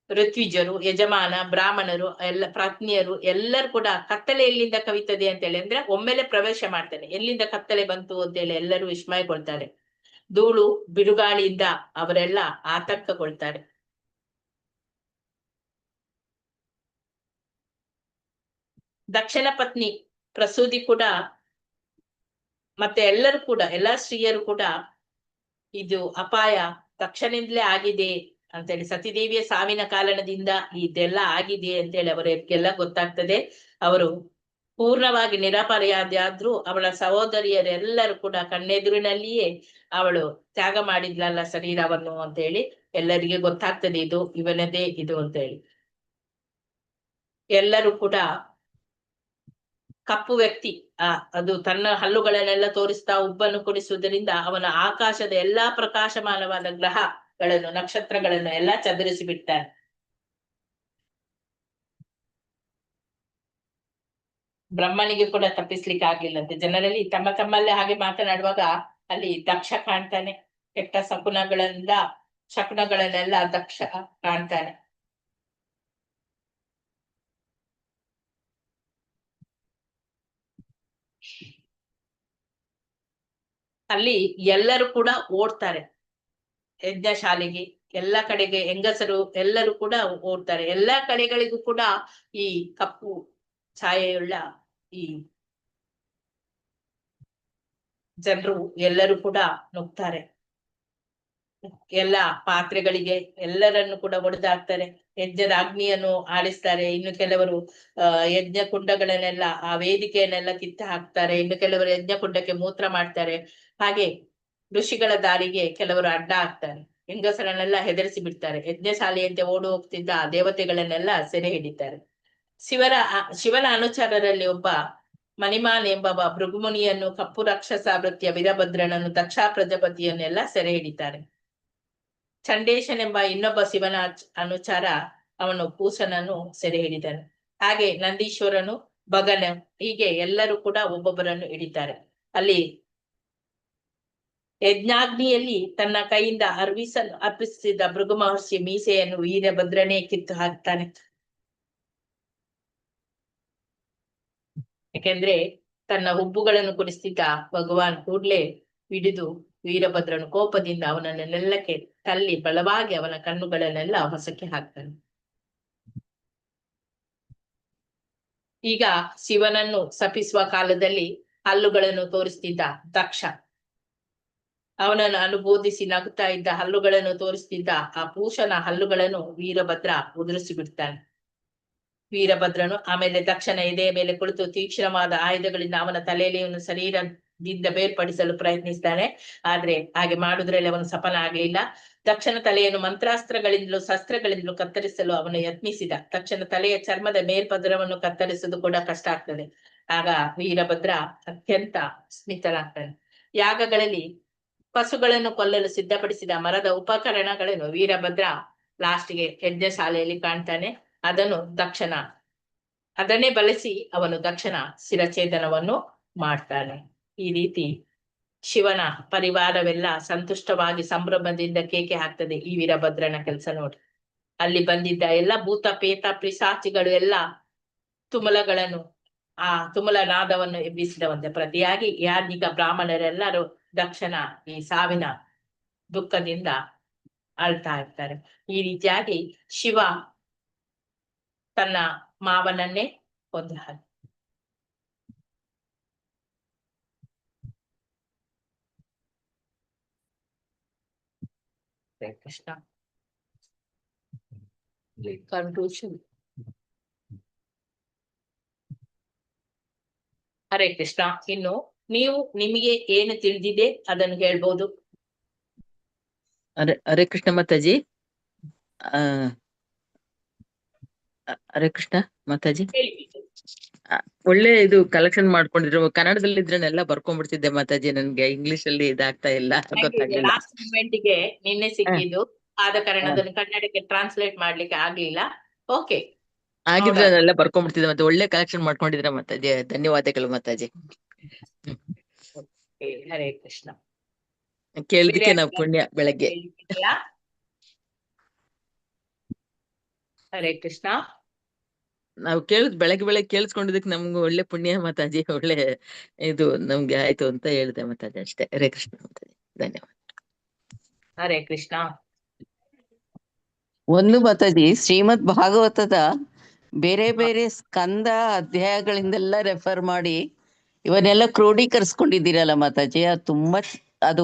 ಋತ್ವಿಜರು, ಯಜಮಾನ, ಬ್ರಾಹ್ಮಣರು, ಎಲ್ಲ ಪತ್ನಿಯರು ಎಲ್ಲರೂ ಕೂಡ ಕತ್ತಲೆ ಎಲ್ಲಿಂದ ಕವಿತದೆ ಅಂತೇಳಿ, ಅಂದ್ರೆ ಒಮ್ಮೆಲೆ ಪ್ರವೇಶ ಮಾಡ್ತಾನೆ. ಎಲ್ಲಿಂದ ಕತ್ತಲೆ ಬಂತು ಅಂತೇಳಿ ಎಲ್ಲರೂ ವಿಸ್ಮಯಗೊಳ್ತಾರೆ. ಧೂಳು ಬಿರುಗಾಳಿಯಿಂದ ಅವರೆಲ್ಲ ಆತಂಕಗೊಳ್ತಾರೆ. ದಕ್ಷನ ಪತ್ನಿ ಪ್ರಸೂತಿ ಕೂಡ ಮತ್ತೆ ಎಲ್ಲರೂ ಕೂಡ, ಎಲ್ಲಾ ಸ್ತ್ರೀಯರು ಕೂಡ ಇದು ಅಪಾಯ ದಕ್ಷನಿಂದಲೇ ಆಗಿದೆ ಅಂತೇಳಿ, ಸತಿದೇವಿಯ ಸಾವಿನ ಕಾರಣದಿಂದ ಇದೆಲ್ಲ ಆಗಿದೆ ಅಂತೇಳಿ ಅವರಿಗೆಲ್ಲ ಗೊತ್ತಾಗ್ತದೆ. ಅವರು ಪೂರ್ಣವಾಗಿ ನಿರಪರಾಧಿಯಾದ್ರೂ ಅವಳ ಸಹೋದರಿಯರೆಲ್ಲರೂ ಕೂಡ ಕಣ್ಣೆದುರಿನಲ್ಲಿಯೇ ಅವಳು ತ್ಯಾಗ ಮಾಡಿದ್ಲಲ್ಲ ಶರೀರವನ್ನು ಅಂತೇಳಿ ಎಲ್ಲರಿಗೆ ಗೊತ್ತಾಗ್ತದೆ, ಇದು ಇವನದೇ ಇದು ಅಂತೇಳಿ. ಎಲ್ಲರೂ ಕೂಡ ಕಪ್ಪು ವ್ಯಕ್ತಿ ಅದು ತನ್ನ ಹಲ್ಲುಗಳನ್ನೆಲ್ಲ ತೋರಿಸ್ತಾ ಉಬ್ಬನ್ನು ಕೊಡಿಸುವುದರಿಂದ ಅವನ ಆಕಾಶದ ಎಲ್ಲಾ ಪ್ರಕಾಶಮಾನವಾದ ಗ್ರಹಗಳನ್ನು, ನಕ್ಷತ್ರಗಳನ್ನು ಎಲ್ಲ ಚದುರಿಸಿ ಬಿಡ್ತಾನೆ. ಬ್ರಹ್ಮನಿಗೆ ಕೂಡ ತಪ್ಪಿಸ್ಲಿಕ್ಕೆ ಆಗ್ಲಿಲ್ಲಂತೆ. ಜನರಲ್ಲಿ ತಮ್ಮ ತಮ್ಮಲ್ಲೇ ಹಾಗೆ ಮಾತನಾಡುವಾಗ ಅಲ್ಲಿ ದಕ್ಷ ಕಾಣ್ತಾನೆ. ಕೆಟ್ಟ ಶಕುನಗಳನ್ನೆಲ್ಲ ದಕ್ಷ ಕಾಣ್ತಾನೆ. ಅಲ್ಲಿ ಎಲ್ಲರೂ ಕೂಡ ಓಡ್ತಾರೆ ಯಜ್ಞಶಾಲೆಗೆ. ಎಲ್ಲ ಕಡೆಗೆ ಹೆಂಗಸರು ಎಲ್ಲರೂ ಕೂಡ ಓಡ್ತಾರೆ. ಎಲ್ಲಾ ಕಡೆಗಳಿಗೂ ಕೂಡ ಈ ಕಪ್ಪು ಛಾಯೆಯುಳ್ಳ ಈ ಜನರು ಎಲ್ಲರೂ ಕೂಡ ನುಗ್ತಾರೆ. ಎಲ್ಲ ಪಾತ್ರೆಗಳಿಗೆ ಎಲ್ಲರನ್ನು ಕೂಡ ಒಡೆದಾಕ್ತಾರೆ. ಯಜ್ಞದ ಅಗ್ನಿಯನ್ನು ಆಳಿಸ್ತಾರೆ. ಇನ್ನು ಕೆಲವರು ಯಜ್ಞ ಕುಂಡಗಳನ್ನೆಲ್ಲ, ಆ ವೇದಿಕೆಯನ್ನೆಲ್ಲ ಕಿತ್ತು ಹಾಕ್ತಾರೆ. ಇನ್ನು ಕೆಲವರು ಯಜ್ಞ ಕುಂಡಕ್ಕೆ ಮೂತ್ರ ಮಾಡ್ತಾರೆ. ಹಾಗೆ ಋಷಿಗಳ ದಾರಿಗೆ ಕೆಲವರು ಅಡ್ಡ ಹಾಕ್ತಾರೆ. ಹೆಂಗಸರನ್ನೆಲ್ಲ ಹೆದರಿಸಿ ಬಿಡ್ತಾರೆ. ಯಜ್ಞಶಾಲೆಯಂತೆ ಓಡಿ ಹೋಗ್ತಿದ್ದ ದೇವತೆಗಳನ್ನೆಲ್ಲ ಸೆರೆ ಹಿಡಿತಾರೆ. ಶಿವನ ಅನುಚರರಲ್ಲಿ ಒಬ್ಬ ಮಣಿಮಾನ್ ಎಂಬವ ಭೃಗುಮುನಿಯನ್ನು, ಕಪ್ಪು ರಾಕ್ಷಸ ವೃತ್ತಿಯ ವೀರಭದ್ರನನ್ನು, ದಕ್ಷ ಪ್ರಜಾಪತಿಯನ್ನೆಲ್ಲ ಸೆರೆ ಹಿಡಿತಾರೆ. ಚಂಡೇಶನೆಂಬ ಇನ್ನೊಬ್ಬ ಶಿವನ ಅನುಚಾರ ಅವನು ಕೂಸನನ್ನು ಸೆರೆ ಹಿಡಿದನು. ಹಾಗೆ ನಂದೀಶ್ವರನು, ಭಗನ, ಹೀಗೆ ಎಲ್ಲರೂ ಕೂಡ ಒಬ್ಬೊಬ್ಬರನ್ನು ಹಿಡಿತಾರೆ. ಅಲ್ಲಿ ಯಜ್ಞಾಗ್ನಿಯಲ್ಲಿ ತನ್ನ ಕೈಯಿಂದ ಅರ್ಪಿಸಿದ ಭೃಗು ಮಹರ್ಷಿ ಮೀಸೆಯನ್ನು ವೀರಭದ್ರನೇ ಕಿತ್ತು ಹಾಕ್ತಾನೆ. ಯಾಕೆಂದ್ರೆ ತನ್ನ ಹುಬ್ಬುಗಳನ್ನು ಕುಡಿಸ್ತಿದ್ದ ಭಗವಾನ್ ಕೂಡ್ಲೆ ಹಿಡಿದು ವೀರಭದ್ರನು ಕೋಪದಿಂದ ಅವನನ್ನು ನೆಲಕ್ಕೆ ತಳ್ಳಿ ಬಲವಾಗಿ ಅವನ ಕಣ್ಣುಗಳನ್ನೆಲ್ಲ ಹೊಸಕ್ಕೆ ಹಾಕ್ತಾನೆ. ಈಗ ಶಿವನನ್ನು ಶಪಿಸುವ ಕಾಲದಲ್ಲಿ ಹಲ್ಲುಗಳನ್ನು ತೋರಿಸ್ತಿದ್ದ ದಕ್ಷ ಅವನನ್ನು ಅನುಬೋಧಿಸಿ ನಗುತ್ತಾ ಇದ್ದ ಹಲ್ಲುಗಳನ್ನು ತೋರಿಸ್ತಿದ್ದ ಆ ಪೂಷನ ಹಲ್ಲುಗಳನ್ನು ವೀರಭದ್ರ ಉದುರಿಸಿ ಬಿಡ್ತಾನೆ. ವೀರಭದ್ರನು ಆಮೇಲೆ ದಕ್ಷನ ಎದೆಯ ಮೇಲೆ ಕುಳಿತು ತೀಕ್ಷ್ಣವಾದ ಆಯುಧಗಳಿಂದ ಅವನ ತಲೆಯಲ್ಲಿ ಅವನ ಶರೀರದಿಂದ ಬೇರ್ಪಡಿಸಲು ಪ್ರಯತ್ನಿಸ್ತಾನೆ. ಆದ್ರೆ ಹಾಗೆ ಮಾಡುವುದರಲ್ಲಿ ಅವನು ಸಫಲ ಆಗಲಿಲ್ಲ. ದಕ್ಷನ ತಲೆಯನ್ನು ಮಂತ್ರಾಸ್ತ್ರಗಳಿಂದಲೂ ಶಸ್ತ್ರಗಳಿಂದಲೂ ಕತ್ತರಿಸಲು ಅವನು ಯತ್ನಿಸಿದ. ದಕ್ಷನ ತಲೆಯ ಚರ್ಮದ ಮೇಲ್ಪದರವನ್ನು ಕತ್ತರಿಸುವುದು ಕೂಡ ಕಷ್ಟ ಆಗ್ತದೆ. ಆಗ ವೀರಭದ್ರ ಅತ್ಯಂತ ಸ್ಮಿತನಾಗ್ತಾನೆ. ಯಾಗಗಳಲ್ಲಿ ಪಶುಗಳನ್ನು ಕೊಲ್ಲಲು ಸಿದ್ಧಪಡಿಸಿದ ಮರದ ಉಪಕರಣಗಳನ್ನು ವೀರಭದ್ರ ಲಾಸ್ಟ್ಗೆ ಯಜ್ಞಶಾಲೆಯಲ್ಲಿ ಕಾಣ್ತಾನೆ. ಅದನ್ನೇ ಬಳಸಿ ಅವನು ದಕ್ಷನ ಶಿರಛೇದನವನ್ನು ಮಾಡ್ತಾನೆ. ಈ ರೀತಿ ಶಿವನ ಪರಿವಾರವೆಲ್ಲ ಸಂತುಷ್ಟವಾಗಿ ಸಂಭ್ರಮದಿಂದ ಕೇಕೆ ಹಾಕ್ತದೆ ಈ ವೀರಭದ್ರನ ಕೆಲಸ ನೋಡಿ. ಅಲ್ಲಿ ಬಂದಿದ್ದ ಎಲ್ಲ ಭೂತ ಪೇತ ಪಿಶಾಚಿಗಳು ಎಲ್ಲ ತುಮಲಗಳನ್ನು ತುಮಲ ನಾದವನ್ನು ಎಬ್ಬಿಸಿದವಂತೆ. ಪ್ರತಿಯಾಗಿ ಯಾಜ್ಞಿಕ ಬ್ರಾಹ್ಮಣರೆಲ್ಲರೂ ದಕ್ಷನ ಈ ಸಾವಿನ ದುಃಖದಿಂದ ಅಳ್ತಾ ಇರ್ತಾರೆ. ಈ ರೀತಿಯಾಗಿ ಶಿವ ತನ್ನ ಮಾವನನ್ನೇ ಕೊಂದ ಹಾಗೆ. ಕೃಷ್ಣ ಕನ್ಕ್ಲೂಷನ್. ಹರೇ ಕೃಷ್ಣ. ಇನ್ನು ನಿಮಗೆ ಏನು ತಿಳಿದಿದೆ ಅದನ್ನು ಹೇಳ್ಬೋದು. ಹರೇ ಕೃಷ್ಣ ಮಾತಾಜಿ. ಹರೇ ಕೃಷ್ಣ ಮಾತಾಜಿ. ಒಳ್ಳೆ ಇದು ಕಲೆಕ್ಷನ್ ಮಾಡ್ಕೊಂಡಿದ್ರು. ಕನ್ನಡದಲ್ಲಿ ಇದ್ರನ್ನೆಲ್ಲ ಬರ್ಕೊಂಡ್ಬಿಡ್ತಿದ್ದೆ ಮಾತಾಜಿ. ನನ್ಗೆ ಇಂಗ್ಲಿಷ್ ಅಲ್ಲಿ ಇದಾಗ್ತಾ ಇಲ್ಲ, ಗೊತ್ತಾಗ್ಲಿಲ್ಲ. ಲಾಸ್ಟ್ ಮೂಮೆಂಟ್ಗೆ ನಿನ್ನೆ ಸಿಕ್ಕಿದ್ದು, ಆದ ಕಾರಣ ಅದನ್ನು ಕನ್ನಡಕ್ಕೆ ಟ್ರಾನ್ಸ್ಲೇಟ್ ಮಾಡ್ಲಿಕ್ಕೆ ಆಗ್ಲಿಲ್ಲ. ಓಕೆ, ಆಗಿದ್ರೆ ಅದೆಲ್ಲ ಬರ್ಕೊಂಡ್ಬಿಡ್ತಿದ್ದೆ. ಮತ್ತೆ ಒಳ್ಳೆ ಕಲೆಕ್ಷನ್ ಮಾಡ್ಕೊಂಡಿದ್ರ ಮಾತಾಜಿ. ಧನ್ಯವಾದಗಳು ಮಾತಾಜಿ. ಹರೇ ಕೃಷ್ಣ. ಕೇಳಿದಕ್ಕೆ ನಾವು ಪುಣ್ಯ ಬೆಳಗ್ಗೆ. ಹರೇ ಕೃಷ್ಣ. ನಾವು ಬೆಳಗ್ಗೆ ಕೇಳಿಸ್ಕೊಂಡಿದ್ದಕ್ಕೆ ನಮ್ಗೆ ಒಳ್ಳೆ ಪುಣ್ಯ ಮಾತಾಜಿ. ಒಳ್ಳೆ ಇದು ನಮ್ಗೆ ಆಯ್ತು ಅಂತ ಹೇಳಿದೆ ಮಾತಾಜಿ. ಅಷ್ಟೇ. ಹರೇ ಕೃಷ್ಣ ಮಾತಾಜಿ, ಧನ್ಯವಾದ. ಹರೇ ಕೃಷ್ಣ. ಒಂದು ಮಾತಾಜಿ, ಶ್ರೀಮದ್ ಭಾಗವತದ ಬೇರೆ ಬೇರೆ ಸ್ಕಂದ ಅಧ್ಯಾಯಗಳಿಂದೆಲ್ಲ ರೆಫರ್ ಮಾಡಿ ಇವನ್ನೆಲ್ಲ ಕ್ರೋಢೀಕರಿಸ್ಕೊಂಡಿದ್ದೀರಲ್ಲ ಮಾತಾಜಿ. ಅದು ತುಂಬಾ ಅದು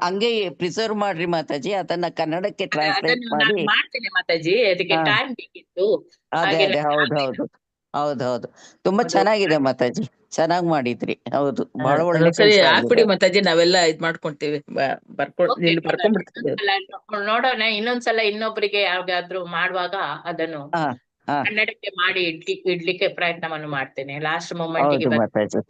ಹಂಗೆ ಪ್ರಿಸರ್ವ್ ಮಾಡ್ರಿ ಮಾತಾಜಿ. ಅದನ್ನ ಕನ್ನಡಕ್ಕೆ ಟ್ರಾನ್ಸ್ಲೇಟ್ ಮಾಡಿ ಮಾಡ್ತೇನೆ ಮಾತಾಜಿ. ಅದಕ್ಕೆ ಟೈಮ್ ಬೇಕಿತ್ತು. ಅದೇ ಹೌದೌದು. ತುಂಬಾ ಚೆನ್ನಾಗಿದೆ ಮಾತಾಜಿ. ಚೆನ್ನಾಗ್ ಮಾಡಿದ್ರಿ. ಹೌದು, ಬಹಳ ಒಳ್ಳೆ ಹಾಕ್ಬಿಡಿ ಮಾತಾಜಿ. ನಾವೆಲ್ಲ ಇದ್ ಮಾಡ್ಕೊಂತೀವಿ, ಬರ್ಕೊಂಡ್ಬಿಡ್ತೀವಿ. ನೋಡೋಣ ಇನ್ನೊಂದ್ಸಲ ಇನ್ನೊಬ್ರಿಗೆ ಯಾವ್ದಾದ್ರು ಮಾಡುವಾಗ ಅದನ್ನು ಕನ್ನಡಕ್ಕೆ ಮಾಡಿ ಇಡ್ಲಿಕ್ಕೆ ಪ್ರಯತ್ನವನ್ನು ಮಾಡ್ತೇನೆ. Last moment Mataji.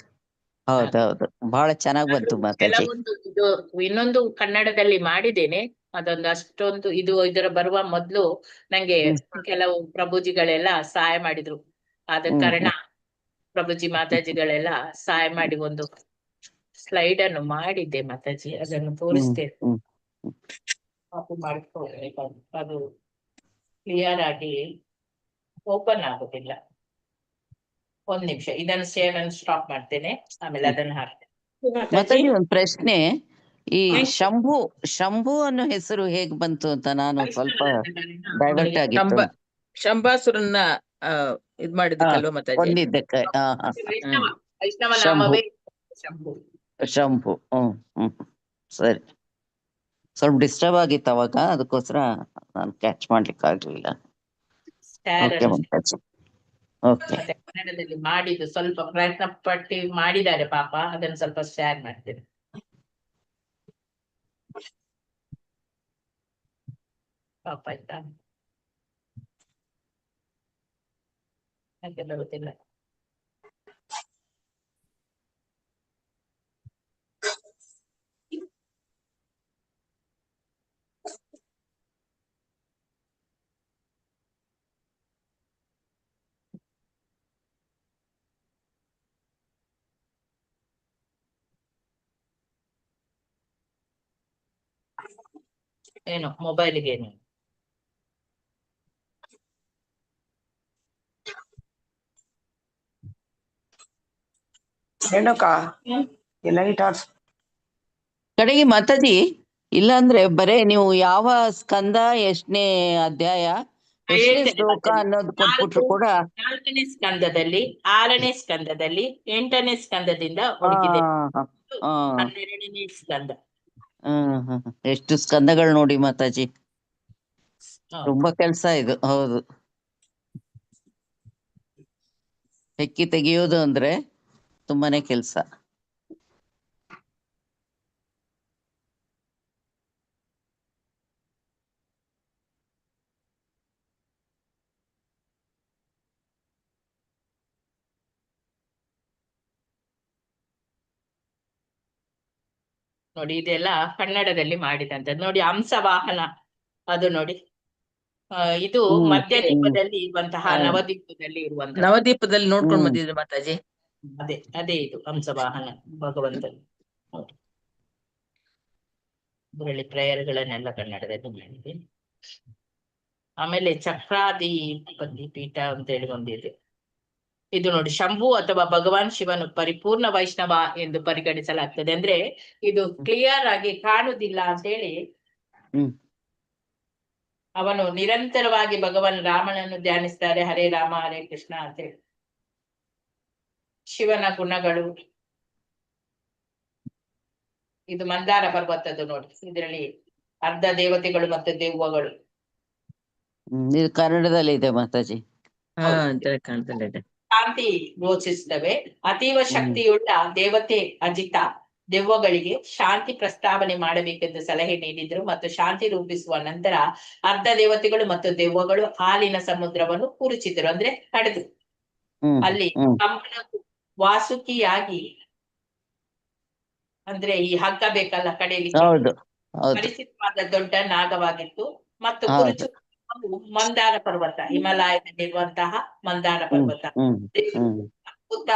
ಹೌದೌದು, ಬಹಳ ಚೆನ್ನಾಗ್ ಬಂತು ಮಾತಾಜಿ. ಕೆಲವೊಂದು ಇದು ಇನ್ನೊಂದು ಕನ್ನಡದಲ್ಲಿ ಮಾಡಿದ್ದೇನೆ. ಅದೊಂದು ಅಷ್ಟೊಂದು ಇದರ ಬರುವ ಮೊದ್ಲು ನಂಗೆ ಕೆಲವು ಪ್ರಭುಜಿಗಳೆಲ್ಲ ಸಹಾಯ ಮಾಡಿದ್ರು. ಆದ ಕಾರಣ ಪ್ರಭುಜಿ ಮಾತಾಜಿಗಳೆಲ್ಲ ಸಹಾಯ ಮಾಡಿ ಒಂದು ಸ್ಲೈಡ್ ಅನ್ನು ಮಾಡಿದ್ದೆ ಮಾತಾಜಿ. ಅದನ್ನು ತೋರಿಸ್ತೇನೆ. ಅದು ಕ್ಲಿಯರ್ ಆಗಿ ಓಪನ್ ಆಗುದಿಲ್ಲ. ಒಂದ್ ನಿಮಿಷ, ಇದನ್ನು ಶೇರ್ ಅನ್ನು ಸ್ಟಾಪ್ ಮಾಡ್ತೇನೆ, ಆಮೇಲೆ ಅದನ್ನು ಹಾಕ್ತೇನೆ. ಮಾತಾಜಿ, ಒಂದ್ ಪ್ರಶ್ನೆ. ಈ ಶಂಭು ಅನ್ನೋ ಹೆಸರು ಹೇಗ್ ಬಂತು ಅಂತ ನಾನು ಸ್ವಲ್ಪ ಡೈವರ್ಟ್ ಆಗಿತ್ತು. ಶಂಭಾಸುರನ್ನ ಇದ್ ಮಾಡಿದ್ದಕ್ಕಲ್ವ ಮಾತಾಜಿ? ಒಂದಿದ್ದಕ್ಕೆ ಶಂಭು. ಸರಿ, ಸ್ವಲ್ಪ ಡಿಸ್ಟರ್ಬ್ ಆಗಿತ್ತು ಅವಾಗ, ಅದಕ್ಕೋಸ್ಕರ ನಾನು ಕ್ಯಾಚ್ ಮಾಡ್ಲಿಕ್ಕೆ ಆಗ್ಲಿಲ್ಲ. ಮತ್ತೆ ಕನ್ನಡದಲ್ಲಿ ಮಾಡಿದ್ದು ಸ್ವಲ್ಪ ಪ್ರಯತ್ನ ಪಟ್ಟು ಮಾಡಿದ್ದಾರೆ ಪಾಪ. ಅದನ್ನು ಸ್ವಲ್ಪ ಶೇರ್ ಮಾಡ್ತೇನೆ. ಪಾಪ ಆಯ್ತಾ, ಹಾಗೆ ಬರುತ್ತಿಲ್ಲ. ಏನು ಮೊಬೈಲಿಗೆ ಏನು ಕಡೆಗೆ ಮಾತಾಜಿ, ಇಲ್ಲಾಂದ್ರೆ ಬರೇ ನೀವು ಯಾವ ಸ್ಕಂದ ಎಷ್ಟನೇ ಅಧ್ಯಾಯ ಎಷ್ಟನೇ ಹೇಳ್ತೇನೆ ಶ್ಲೋಕ ಮಾತಾಜಿ. ಅನ್ನೋದು ಕೊಟ್ಬಿಟ್ರು ಕೂಡ 4ನೇ ಸ್ಕಂದದಲ್ಲಿ 6ನೇ ಸ್ಕಂದದಲ್ಲಿ 8ನೇ ಸ್ಕಂದದಿಂದ ಹಾ ಹುಡುಕಿದೆ. ಹಾ 12ನೇ ಸ್ಕಂದ. ಎಷ್ಟು ಸ್ಕಂದಗಳು ನೋಡಿ ಮಾತಾಜಿ, ಹೌದು. ತುಂಬಾ ಕೆಲ್ಸ ಇದು. ಹೌದು, ಹೆಕ್ಕಿ ತೆಗೆಯೋದು ಅಂದ್ರೆ ತುಂಬಾನೇ ಕೆಲ್ಸ. ನೋಡಿ ಇದೆಲ್ಲ ಕನ್ನಡದಲ್ಲಿ ಮಾಡಿದಂತದ್ದು. ನೋಡಿ ಹಂಸವಾಹನ, ಅದು ನೋಡಿ ಇದು ಮಧ್ಯದ್ವೀಪದಲ್ಲಿ ಇರುವಂತಹ ನವದ್ವೀಪದಲ್ಲಿ ಇರುವಂತಹ ನವದೀಪದಲ್ಲಿ ನೋಡ್ಕೊಂಡ್ ಹ್ಮ್. ಬಂದಿದ್ರು ಮಾತಾಜಿ. ಅದೇ ಇದು ಹಂಸವಾಹನ ಭಗವಂತನು. ಇದರಲ್ಲಿ ಪ್ರೇಯರ್ಗಳನ್ನೆಲ್ಲ ಕನ್ನಡದಲ್ಲಿ ಮಾಡಿದೆ. ಆಮೇಲೆ ಚಕ್ರಾಧಿಪತಿ ಪೀಠ ಅಂತ ಹೇಳಿ ಒಂದಿದೆ. ಇದು ನೋಡಿ ಶಂಭು ಅಥವಾ ಭಗವಾನ್ ಶಿವನು ಪರಿಪೂರ್ಣ ವೈಷ್ಣವ ಎಂದು ಪರಿಗಣಿಸಲಾಗ್ತದೆ. ಅಂದ್ರೆ ಇದು ಕ್ಲಿಯರ್ ಆಗಿ ಕಾಣುವುದಿಲ್ಲ ಅಂತ ಹೇಳಿ ಹ್ಮ್. ಅವನು ನಿರಂತರವಾಗಿ ಭಗವಾನ್ ರಾಮನನ್ನು ಧ್ಯಾನಿಸ್ತಾರೆ, ಹರೇ ರಾಮ ಹರೇ ಕೃಷ್ಣ ಅಂತ ಹೇಳಿ. ಶಿವನ ಗುಣಗಳು, ಇದು ಮಂದಾರ ಪರ್ವತದ್ದು ನೋಡಿ, ಇದರಲ್ಲಿ ಅರ್ಧ ದೇವತೆಗಳು ಮತ್ತು ದೆವ್ವಗಳು. ಇದು ಕನ್ನಡದಲ್ಲಿ ಇದೆ ಮಾತಾಜಿ. ಹಾ ಕಾಣ್ತಲ್ಲ. ಶಾಂತಿ ಘೋಷಿಸುತ್ತವೆ. ಅತೀವ ಶಕ್ತಿಯುಳ್ಳ ದೇವತೆ ಅಜಿತ ದೆವ್ವಗಳಿಗೆ ಶಾಂತಿ ಪ್ರಸ್ತಾವನೆ ಮಾಡಬೇಕೆಂದು ಸಲಹೆ ನೀಡಿದ್ರು ಮತ್ತು ಶಾಂತಿ ರೂಪಿಸುವ ನಂತರ ಅರ್ಧ ದೇವತೆಗಳು ಮತ್ತು ದೆವ್ವಗಳು ಹಾಲಿನ ಸಮುದ್ರವನ್ನು ಕುರುಚಿದ್ರು, ಅಂದ್ರೆ ಕಡಿದ್ರು. ಅಲ್ಲಿ ವಾಸುಕಿಯಾಗಿ, ಅಂದ್ರೆ ಈ ಹಗ್ಗ ಬೇಕಲ್ಲ ಕಡೆಯಲಿಕ್ಕೆ, ಹೌದು ಹೌದು ಪರಿಚಿತವಾದ ದೊಡ್ಡ ನಾಗವಾಗಿತ್ತು. ಮತ್ತು ಕುರುಚು ಮಂದಾರ ಪರ್ವತ, ಹಿಮಾಲಯದಲ್ಲಿರುವಂತಹ ಮಂದಾರ ಪರ್ವತ. ಅದ್ಭುತ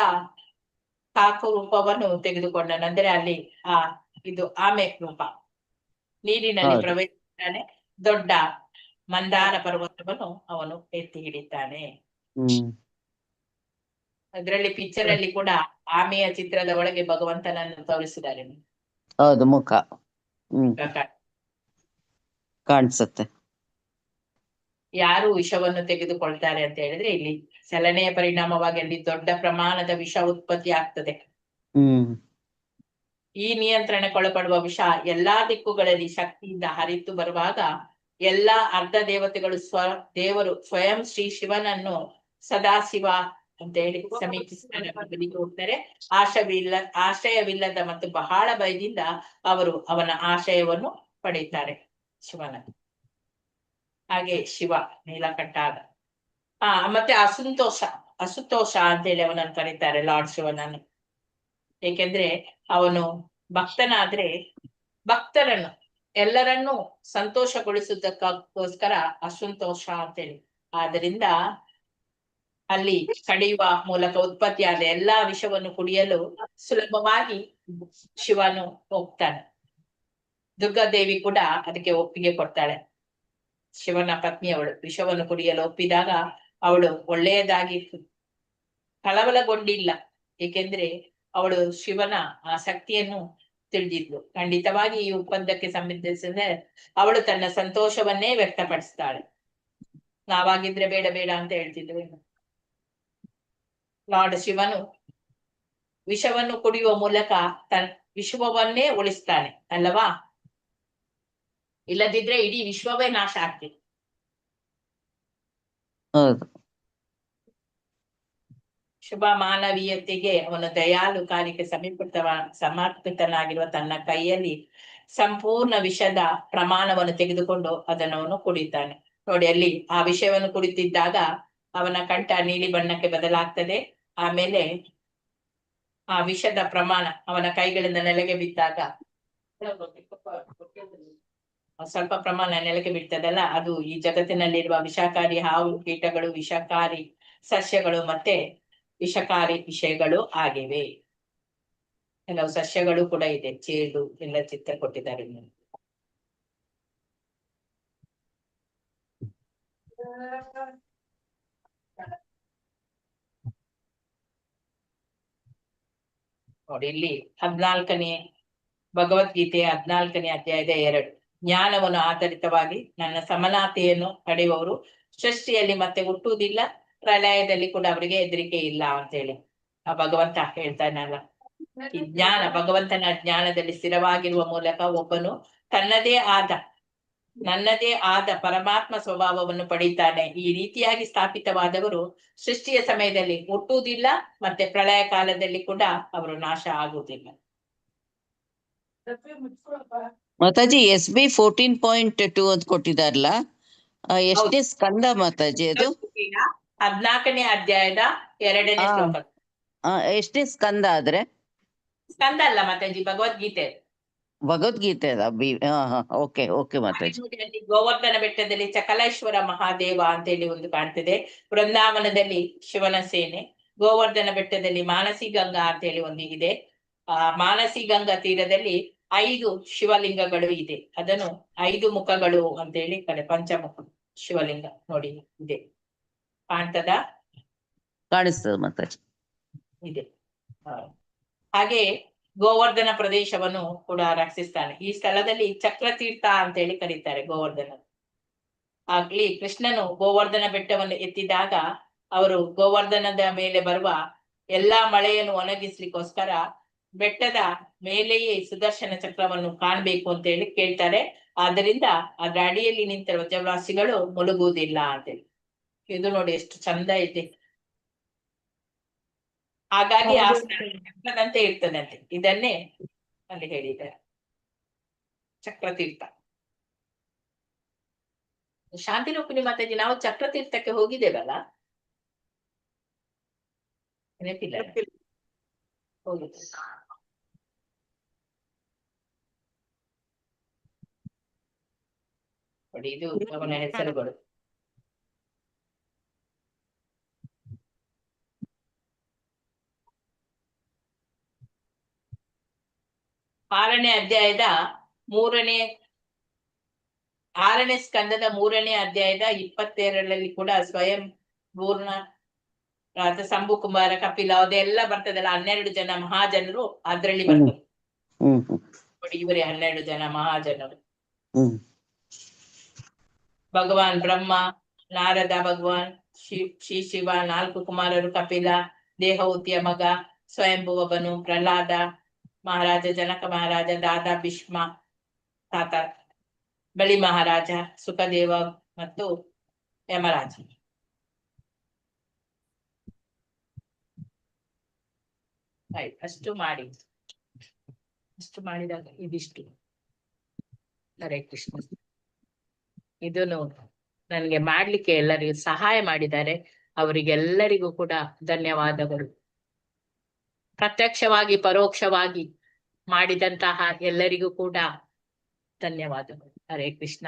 ಕಾಕು ರೂಪವನ್ನು ತೆಗೆದುಕೊಂಡನು, ಅಂದ್ರೆ ಅಲ್ಲಿ ಇದು ಆಮೆ ರೂಪ ನೀರಿನಲ್ಲಿ ಪ್ರವೇಶಿಸ್ತಾನೆ. ದೊಡ್ಡ ಮಂದಾರ ಪರ್ವತವನ್ನು ಅವನು ಎತ್ತಿ ಹಿಡಿತಾನೆ. ಅದರಲ್ಲಿ ಪಿಕ್ಚರ್ ಅಲ್ಲಿ ಕೂಡ ಆಮೆಯ ಚಿತ್ರದ ಒಳಗೆ ಭಗವಂತನನ್ನು ತೋರಿಸಿದ್ದಾರೆ. ಹೌದು, ಮುಖ ಕಾಣಿಸುತ್ತೆ. ಯಾರು ವಿಷವನ್ನು ತೆಗೆದುಕೊಳ್ತಾರೆ ಅಂತ ಹೇಳಿದ್ರೆ, ಇಲ್ಲಿ ಚಲನೆಯ ಪರಿಣಾಮವಾಗಿ ಅಲ್ಲಿ ದೊಡ್ಡ ಪ್ರಮಾಣದ ವಿಷ ಉತ್ಪತ್ತಿ ಆಗ್ತದೆ. ಈ ನಿಯಂತ್ರಣಕ್ಕೊಳಪಡುವ ವಿಷ ಎಲ್ಲಾ ದಿಕ್ಕುಗಳಲ್ಲಿ ಶಕ್ತಿಯಿಂದ ಹರಿತು ಬರುವಾಗ ಎಲ್ಲಾ ಅರ್ಧ ದೇವತೆಗಳು ದೇವರು ಸ್ವಯಂ ಶ್ರೀ ಶಿವನನ್ನು ಸದಾಶಿವ ಅಂತ ಹೇಳಿ ಸಮೀಪಿಸ್ತಾರೆ, ಬದಿಗೆ ಹೋಗ್ತಾರೆ. ಆಶ್ರಯವಿಲ್ಲದ ಮತ್ತು ಬಹಳ ಭಯದಿಂದ ಅವರು ಅವನ ಆಶ್ರಯವನ್ನು ಪಡೆಯುತ್ತಾರೆ, ಶಿವನ. ಹಾಗೆ ಶಿವ ನೀಲಕಂಠಾಗ ಮತ್ತೆ ಅಸುತೋಷ ಅಂತೇಳಿ ಅವನನ್ನು ಕರೀತಾರೆ, ಲಾರ್ಡ್ ಶಿವನನ್ನು. ಏಕೆಂದ್ರೆ ಅವನು ಭಕ್ತನಾದ್ರೆ ಭಕ್ತರನ್ನು ಎಲ್ಲರನ್ನೂ ಸಂತೋಷಗೊಳಿಸುವುದಕ್ಕೋಸ್ಕರ ಅಸಂತೋಷ ಅಂತೇಳಿ. ಆದ್ರಿಂದ ಅಲ್ಲಿ ಕಡಿಯುವ ಮೂಲಕ ಉತ್ಪತ್ತಿಯಾದ ಎಲ್ಲಾ ವಿಷವನ್ನು ಕುಡಿಯಲು ಸುಲಭವಾಗಿ ಶಿವನು ಹೋಗ್ತಾನೆ. ದುರ್ಗಾದೇವಿ ಕೂಡ ಅದಕ್ಕೆ ಒಪ್ಪಿಗೆ ಕೊಡ್ತಾಳೆ. ಶಿವನ ಪತ್ನಿಯವಳು ವಿಷವನ್ನು ಕುಡಿಯಲು ಒಪ್ಪಿದಾಗ ಅವಳು ಒಳ್ಳೆಯದಾಗಿ ಕಳವಳಗೊಂಡಿಲ್ಲ, ಏಕೆಂದ್ರೆ ಅವಳು ಶಿವನ ಆ ಶಕ್ತಿಯನ್ನು ತಿಳಿದಿದ್ಲು. ಖಂಡಿತವಾಗಿ ಈ ಒಪ್ಪಂದಕ್ಕೆ ಸಂಬಂಧಿಸಿದ್ರೆ ಅವಳು ತನ್ನ ಸಂತೋಷವನ್ನೇ ವ್ಯಕ್ತಪಡಿಸ್ತಾಳೆ. ನಾವಾಗಿದ್ರೆ ಬೇಡ ಬೇಡ ಅಂತ ಹೇಳ್ತಿದ್ವಿ. ಲಾರ್ಡ್ ಶಿವನು ವಿಷವನ್ನು ಕುಡಿಯುವ ಮೂಲಕ ವಿಶ್ವವನ್ನೇ ಉಳಿಸ್ತಾನೆ ಅಲ್ಲವಾ? ಇಲ್ಲದಿದ್ರೆ ಇಡೀ ವಿಶ್ವವೇ ನಾಶ ಆಗ್ತಿದೆ. ಶುಭ ಮಾನವೀಯತೆಗೆ ಅವನು ದಯಾಳು ಕಾರ್ಯಕ್ಕೆ ಸಮರ್ಪಿತನಾಗಿರುವ ತನ್ನ ಕೈಯಲ್ಲಿ ಸಂಪೂರ್ಣ ವಿಷದ ಪ್ರಮಾಣವನ್ನು ತೆಗೆದುಕೊಂಡು ಅದನ್ನು ಅವನು ಕುಡಿತಾನೆ. ನೋಡಿ, ಅಲ್ಲಿ ಆ ವಿಷಯವನ್ನು ಕುಡಿತಿದ್ದಾಗ ಅವನ ಕಂಠ ನೀಲಿ ಬಣ್ಣಕ್ಕೆ ಬದಲಾಗ್ತದೆ. ಆಮೇಲೆ ಆ ವಿಷದ ಪ್ರಮಾಣ ಅವನ ಕೈಗಳಿಂದ ನೆಲಗೆ ಬಿದ್ದಾಗ ಸ್ವಲ್ಪ ಪ್ರಮಾಣ ನೆಲಕ್ಕೆ ಬಿಡ್ತದಲ್ಲ, ಅದು ಈ ಜಗತ್ತಿನಲ್ಲಿರುವ ವಿಷಕಾರಿ ಹಾವು ಕೀಟಗಳು, ವಿಷಕಾರಿ ಸಸ್ಯಗಳು ಮತ್ತೆ ವಿಷಕಾರಿ ವಿಷಯಗಳು ಆಗಿವೆ. ಕೆಲವು ಸಸ್ಯಗಳು ಕೂಡ ಇದೆ, ಚೇಡು ಎಲ್ಲ ಚಿತ್ರ ಕೊಟ್ಟಿದ್ದಾರೆ. ನೋಡಿ ಇಲ್ಲಿ 14ನೇ ಭಗವದ್ಗೀತೆಯ 14ನೇ ಅಧ್ಯಾಯದ 2. ಜ್ಞಾನವನ್ನು ಆಧಾರಿತವಾಗಿ ನನ್ನ ಸಮನಾತೆಯನ್ನು ಪಡೆಯುವವರು ಸೃಷ್ಟಿಯಲ್ಲಿ ಮತ್ತೆ ಹುಟ್ಟುವುದಿಲ್ಲ, ಪ್ರಳಯದಲ್ಲಿ ಕೂಡ ಅವರಿಗೆ ಹೆದರಿಕೆ ಇಲ್ಲ ಅಂತೇಳಿ ಆ ಭಗವಂತ ಹೇಳ್ತಾನಲ್ಲ. ಈ ಜ್ಞಾನ, ಭಗವಂತನ ಜ್ಞಾನದಲ್ಲಿ ಸ್ಥಿರವಾಗಿರುವ ಮೂಲಕ ಒಬ್ಬನು ನನ್ನದೇ ಆದ ಪರಮಾತ್ಮ ಸ್ವಭಾವವನ್ನು ಪಡೀತಾನೆ. ಈ ರೀತಿಯಾಗಿ ಸ್ಥಾಪಿತವಾದವರು ಸೃಷ್ಟಿಯ ಸಮಯದಲ್ಲಿ ಹುಟ್ಟುವುದಿಲ್ಲ, ಮತ್ತೆ ಪ್ರಳಯ ಕಾಲದಲ್ಲಿ ಕೂಡ ಅವರು ನಾಶ ಆಗುವುದಿಲ್ಲ. ಮಾತಾಜಿ SB 14.2 ಅಂತ ಕೊಟ್ಟಿದಾರಲ್ಲ, ಎಷ್ಟೇ ಸ್ಕಂದ ಮಾತಾಜಿ ಅದು? 14ನೇ ಅಧ್ಯಾಯದ 2ನೇ ಶ್ಲೋಕ. ಎಷ್ಟೇ ಸ್ಕಂದ ಆದ್ರೆ? ಸ್ಕಂದ ಅಲ್ಲ ಮಾತಾಜಿ, ಭಗವದ್ಗೀತೆ. Bhagavad Gita okay okay Mataji. ಗೋವರ್ಧನ ಬೆಟ್ಟದಲ್ಲಿ ಚಕಲೇಶ್ವರ ಮಹಾದೇವ ಅಂತೇಳಿ ಒಂದು ಕಾಣ್ತದೆ. ಬೃಂದಾವನದಲ್ಲಿ ಶಿವನ ಸೇನೆ. ಗೋವರ್ಧನ ಬೆಟ್ಟದಲ್ಲಿ ಮಾನಸಿ ಗಂಗಾ ಅಂತೇಳಿ ಒಂದು ಇದೆ. ಮಾನಸಿ ಗಂಗಾ ತೀರದಲ್ಲಿ 5 ಶಿವಲಿಂಗಗಳು ಇದೆ. ಅದನ್ನು 5 ಮುಖಗಳು ಅಂತೇಳಿ ಪಂಚಮುಖ ಶಿವಲಿಂಗ ನೋಡಿ ಇದೆ. ಕಾಣ್ತದ? ಕಾಣಿಸ್ತದ ಮಾತಾಜಿ. ಇದೆ. ಹಾಗೆ ಗೋವರ್ಧನ ಪ್ರದೇಶವನ್ನು ಕೂಡ ರಕ್ಷಿಸ್ತಾನೆ. ಈ ಸ್ಥಳದಲ್ಲಿ ಚಕ್ರತೀರ್ಥ ಅಂತೇಳಿ ಕರೀತಾರೆ ಗೋವರ್ಧನ. ಆಗ್ಲಿ ಕೃಷ್ಣನು ಗೋವರ್ಧನ ಬೆಟ್ಟವನ್ನು ಎತ್ತಿದಾಗ ಅವರು ಗೋವರ್ಧನದ ಮೇಲೆ ಬರುವ ಎಲ್ಲಾ ಮಳೆಯನ್ನು ಒಣಗಿಸ್ಲಿಕ್ಕೋಸ್ಕರ ಬೆಟ್ಟದ ಮೇಲೆಯೇ ಸುದರ್ಶನ ಚಕ್ರವನ್ನು ಕಾಣ್ಬೇಕು ಅಂತ ಹೇಳಿ ಕೇಳ್ತಾರೆ. ಆದ್ದರಿಂದ ಅದರ ಅಡಿಯಲ್ಲಿ ನಿಂತ ವ್ರಜವಾಸಿಗಳು ಮುಳುಗುವುದಿಲ್ಲ ಅಂತೇಳಿ. ಇದು ನೋಡಿ ಎಷ್ಟು ಚಂದ ಇದೆ. ಹಾಗಾಗಿ ಆ ಚಕ್ರದಂತೆ ಇರ್ತದಂತೆ. ಇದನ್ನೇ ಅಲ್ಲಿ ಹೇಳಿದ್ದಾರೆ, ಚಕ್ರತೀರ್ಥ. ಶಾಂತಿರೂಪಿಣಿ ಮಾತಾಜಿ, ನಾವು ಚಕ್ರತೀರ್ಥಕ್ಕೆ ಹೋಗಿದ್ದೇವಲ್ಲ? ನೆನಪಿಲ್ಲ? ಹೋಗಿದ್ದೆ. ನೋಡಿ ಇದು ಅವನ ಹೆಸರುಗಳು. ಆರನೇ ಸ್ಕಂದದ 3ನೇ ಅಧ್ಯಾಯದ 22ರಲ್ಲಿ ಕೂಡ ಸ್ವಯಂ ಪೂರ್ಣ ಶಂಭು ಕುಮಾರ ಕಪಿಲ ಅದೆಲ್ಲ ಬರ್ತದಲ್ಲ. 12 ಜನ ಮಹಾಜನರು ಅದ್ರಲ್ಲಿ ಬರ್ತದೆ ನೋಡಿ. ಇವರೇ 12 ಜನ ಮಹಾಜನರು. ಭಗವಾನ್ ಬ್ರಹ್ಮ, ನಾರದ, ಭಗವಾನ್ ಶಿವ, 4 ಕುಮಾರರು, ಕಪಿಲ, ದೇಹಹೂತಿಯ ಮಗ, ಸ್ವಯಂಭುವನು, ಪ್ರಹ್ಲಾದ ಮಹಾರಾಜ, ಜನಕ ಮಹಾರಾಜ, ದಾದಾ, ಭೀಷ್ಮ ತಾತ, ಬಲಿ ಮಹಾರಾಜ, ಸುಖದೇವ ಮತ್ತು ಯಮರಾಜ. ಅಷ್ಟು ಮಾಡಿದಾಗ ಇದಿಷ್ಟು. ಹರೇ ಕೃಷ್ಣ. ಇದನ್ನು ನನಗೆ ಮಾಡ್ಲಿಕ್ಕೆ ಎಲ್ಲರಿಗೂ ಸಹಾಯ ಮಾಡಿದ್ದಾರೆ. ಅವರಿಗೆಲ್ಲರಿಗೂ ಕೂಡ ಧನ್ಯವಾದಗಳು. ಪ್ರತ್ಯಕ್ಷವಾಗಿ ಪರೋಕ್ಷವಾಗಿ ಮಾಡಿದಂತಹ ಎಲ್ಲರಿಗೂ ಕೂಡ ಧನ್ಯವಾದಗಳು. ಹರೇ ಕೃಷ್ಣ.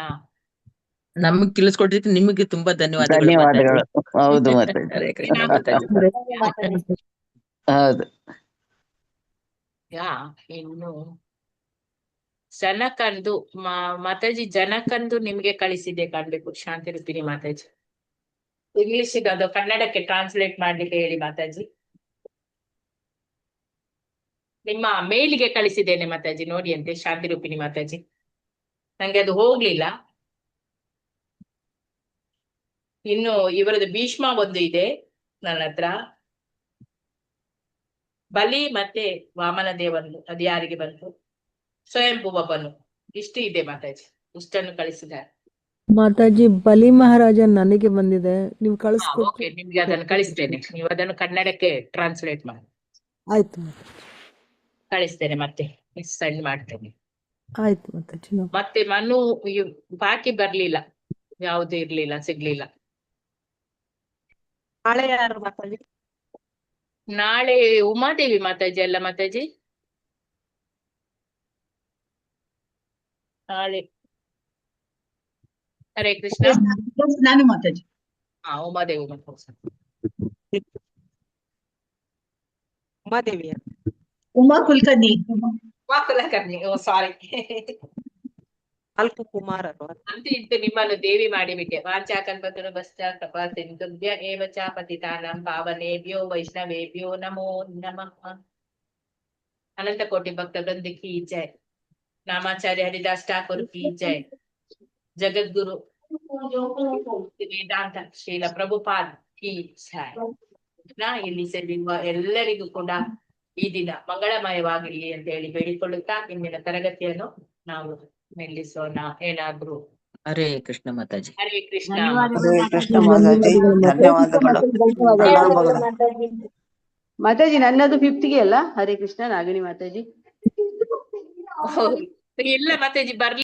ನಮ್ಗೆ ತಿಳಿಸ್ಕೊಟ್ಟಿದ್ದಕ್ಕೆ ನಿಮಗೆ ತುಂಬಾ ಧನ್ಯವಾದಗಳು. ಹೌದು ಮತ್ತೆ. ಹರೇ ಕೃಷ್ಣ ಮಾತಾಜಿ. ಹೌದು. ಇನ್ನು ಜನಕಂದು ಮಾತಾಜಿ, ಜನಕಂದು ನಿಮ್ಗೆ ಕಳಿಸಿದೆ ಕಾಣ್ಬೇಕು. ಶಾಂತಿರೂಪಿಣಿ ಮಾತಾಜಿ, ಇಂಗ್ಲಿಷಿಗೆ ಅದು ಕನ್ನಡಕ್ಕೆ ಟ್ರಾನ್ಸ್ಲೇಟ್ ಮಾಡ್ಲಿಕ್ಕೆ ಹೇಳಿ ಮಾತಾಜಿ. ನಿಮ್ಮ ಮೇಲಿಗೆ ಕಳಿಸಿದ್ದೇನೆ ಮಾತಾಜಿ, ನೋಡಿ ಅಂತೆ. ಶಾಂತಿರೂಪಿಣಿ ಮಾತಾಜಿ, ನಂಗೆ ಅದು ಹೋಗ್ಲಿಲ್ಲ. ಇನ್ನು ಇವರದ್ದು ಭೀಷ್ಮ ಒಂದು ಇದೆ ನನ್ನ ಹತ್ರ. ಬಲಿ ಮತ್ತೆ ವಾಮನ ದೇವನು ಅದು ಯಾರಿಗೆ ಬಂತು? ಸ್ವಯಂಭುವನು. ಇಷ್ಟು ಇದೆ ಮಾತಾಜಿ, ಇಷ್ಟನ್ನು ಕಳಿಸಿದ್ದಾರೆ ಮಾತಾಜಿ. ಬಲಿ ಮಹಾರಾಜ ನನಗೆ ಬಂದಿದೆ, ನೀವು ಕಳಿಸ್ಕೊಡಿ. ಓಕೆ, ನಿಮ್ಗೆ ಅದನ್ನು ಕಳಿಸ್ತೇನೆ. ನೀವು ಅದನ್ನು ಕನ್ನಡಕ್ಕೆ ಟ್ರಾನ್ಸ್ಲೇಟ್ ಮಾಡಿ. ಆಯ್ತು ಕಳಿಸ್ತೇನೆ, ಮತ್ತೆ ಸೆಂಡ್ ಮಾಡ್ತೇನೆ. ಆಯ್ತು ಮಾತಾಜಿ. ಮತ್ತೆ ಮನು ಬಾಕಿ ಬರ್ಲಿಲ್ಲ, ಯಾವ್ದು ಇರ್ಲಿಲ್ಲ, ಸಿಗ್ಲಿಲ್ಲ. ನಾಳೆ ಯಾರು ಮಾತಾಜಿ? ನಾಳೆ ಉಮಾದೇವಿ ಮಾತಾಜಿ ಅಲ್ಲ ಮಾತಾಜಿ? ನಾಳೆ ಹರೇ ಕೃಷ್ಣ. ನಾನು ಮಾತಾಜಿ. ಉಮಾದೇವಿ ಉಮಾದೇವಿ, ಉಮಾ ಕುಲಕರ್ಣಿ. ಉಮಾ ಕುಲಕರ್ಣಿ, ಓ ಸಾರಿ. ನಾಲ್ಕು ಕುಮಾರರು ಅಂತೂ ಇಂತೂ ನಿಮ್ಮನ್ನು ದೇವಿ ಮಾಡಿಬಿಟ್ಟೆ. ವಾಚಾಕಲ್ಪತರು ಪಶ್ಚಾತ್ತಪ ಸಿಂಧುಭ್ಯ ಏವ ಚ ಪತಿತಾನಾಂ ಪಾವನೇಭ್ಯೋ ವೈಷ್ಣವೇಭ್ಯೋ ನಮೋ ನಮಃ. ಅನಂತ ಕೋಟಿ ಭಕ್ತ ವೃಂದ ಕಿ ಜೈ. ನಾಮಾಚಾರ್ಯ ಹರಿದಾಸ್ ಠಾಕೂರ್ ಕಿ ಜೈ. ಜಗದ್ಗುರು ವೇದಾಂತ ಶ್ರೀಲ ಪ್ರಭುಪಾದ್ ಕಿ ಜೈ. ಇಲ್ಲಿ ಸೇರಿರುವ ಎಲ್ಲರಿಗೂ ಕೂಡ ಈ ದಿನ ಮಂಗಳಮಯವಾಗಲಿ ಅಂತ ಹೇಳಿ ಬೇಡಿಕೊಳ್ಳುತ್ತಾ ಇಂದಿನ ತರಗತಿಯನ್ನು ನಾವು ನಿಲ್ಲಿಸೋಣ. ಏನಾದ್ರು ಹರೇ ಕೃಷ್ಣ ಮಾತಾಜಿ. ಹರೇ ಕೃಷ್ಣ. ಹರೇ ಕೃಷ್ಣ ಮಾತಾಜಿ, ಧನ್ಯವಾದಗಳು. ಮಾತಾಜಿ ನನ್ನದು 5th ಗೆ ಅಲ್ಲ. ಹರೇ ಕೃಷ್ಣ ನಾಗಿಣಿ ಮಾತಾಜಿ. ಇಲ್ಲ ಮಾತಾಜಿ ಬರ್ಲಿ.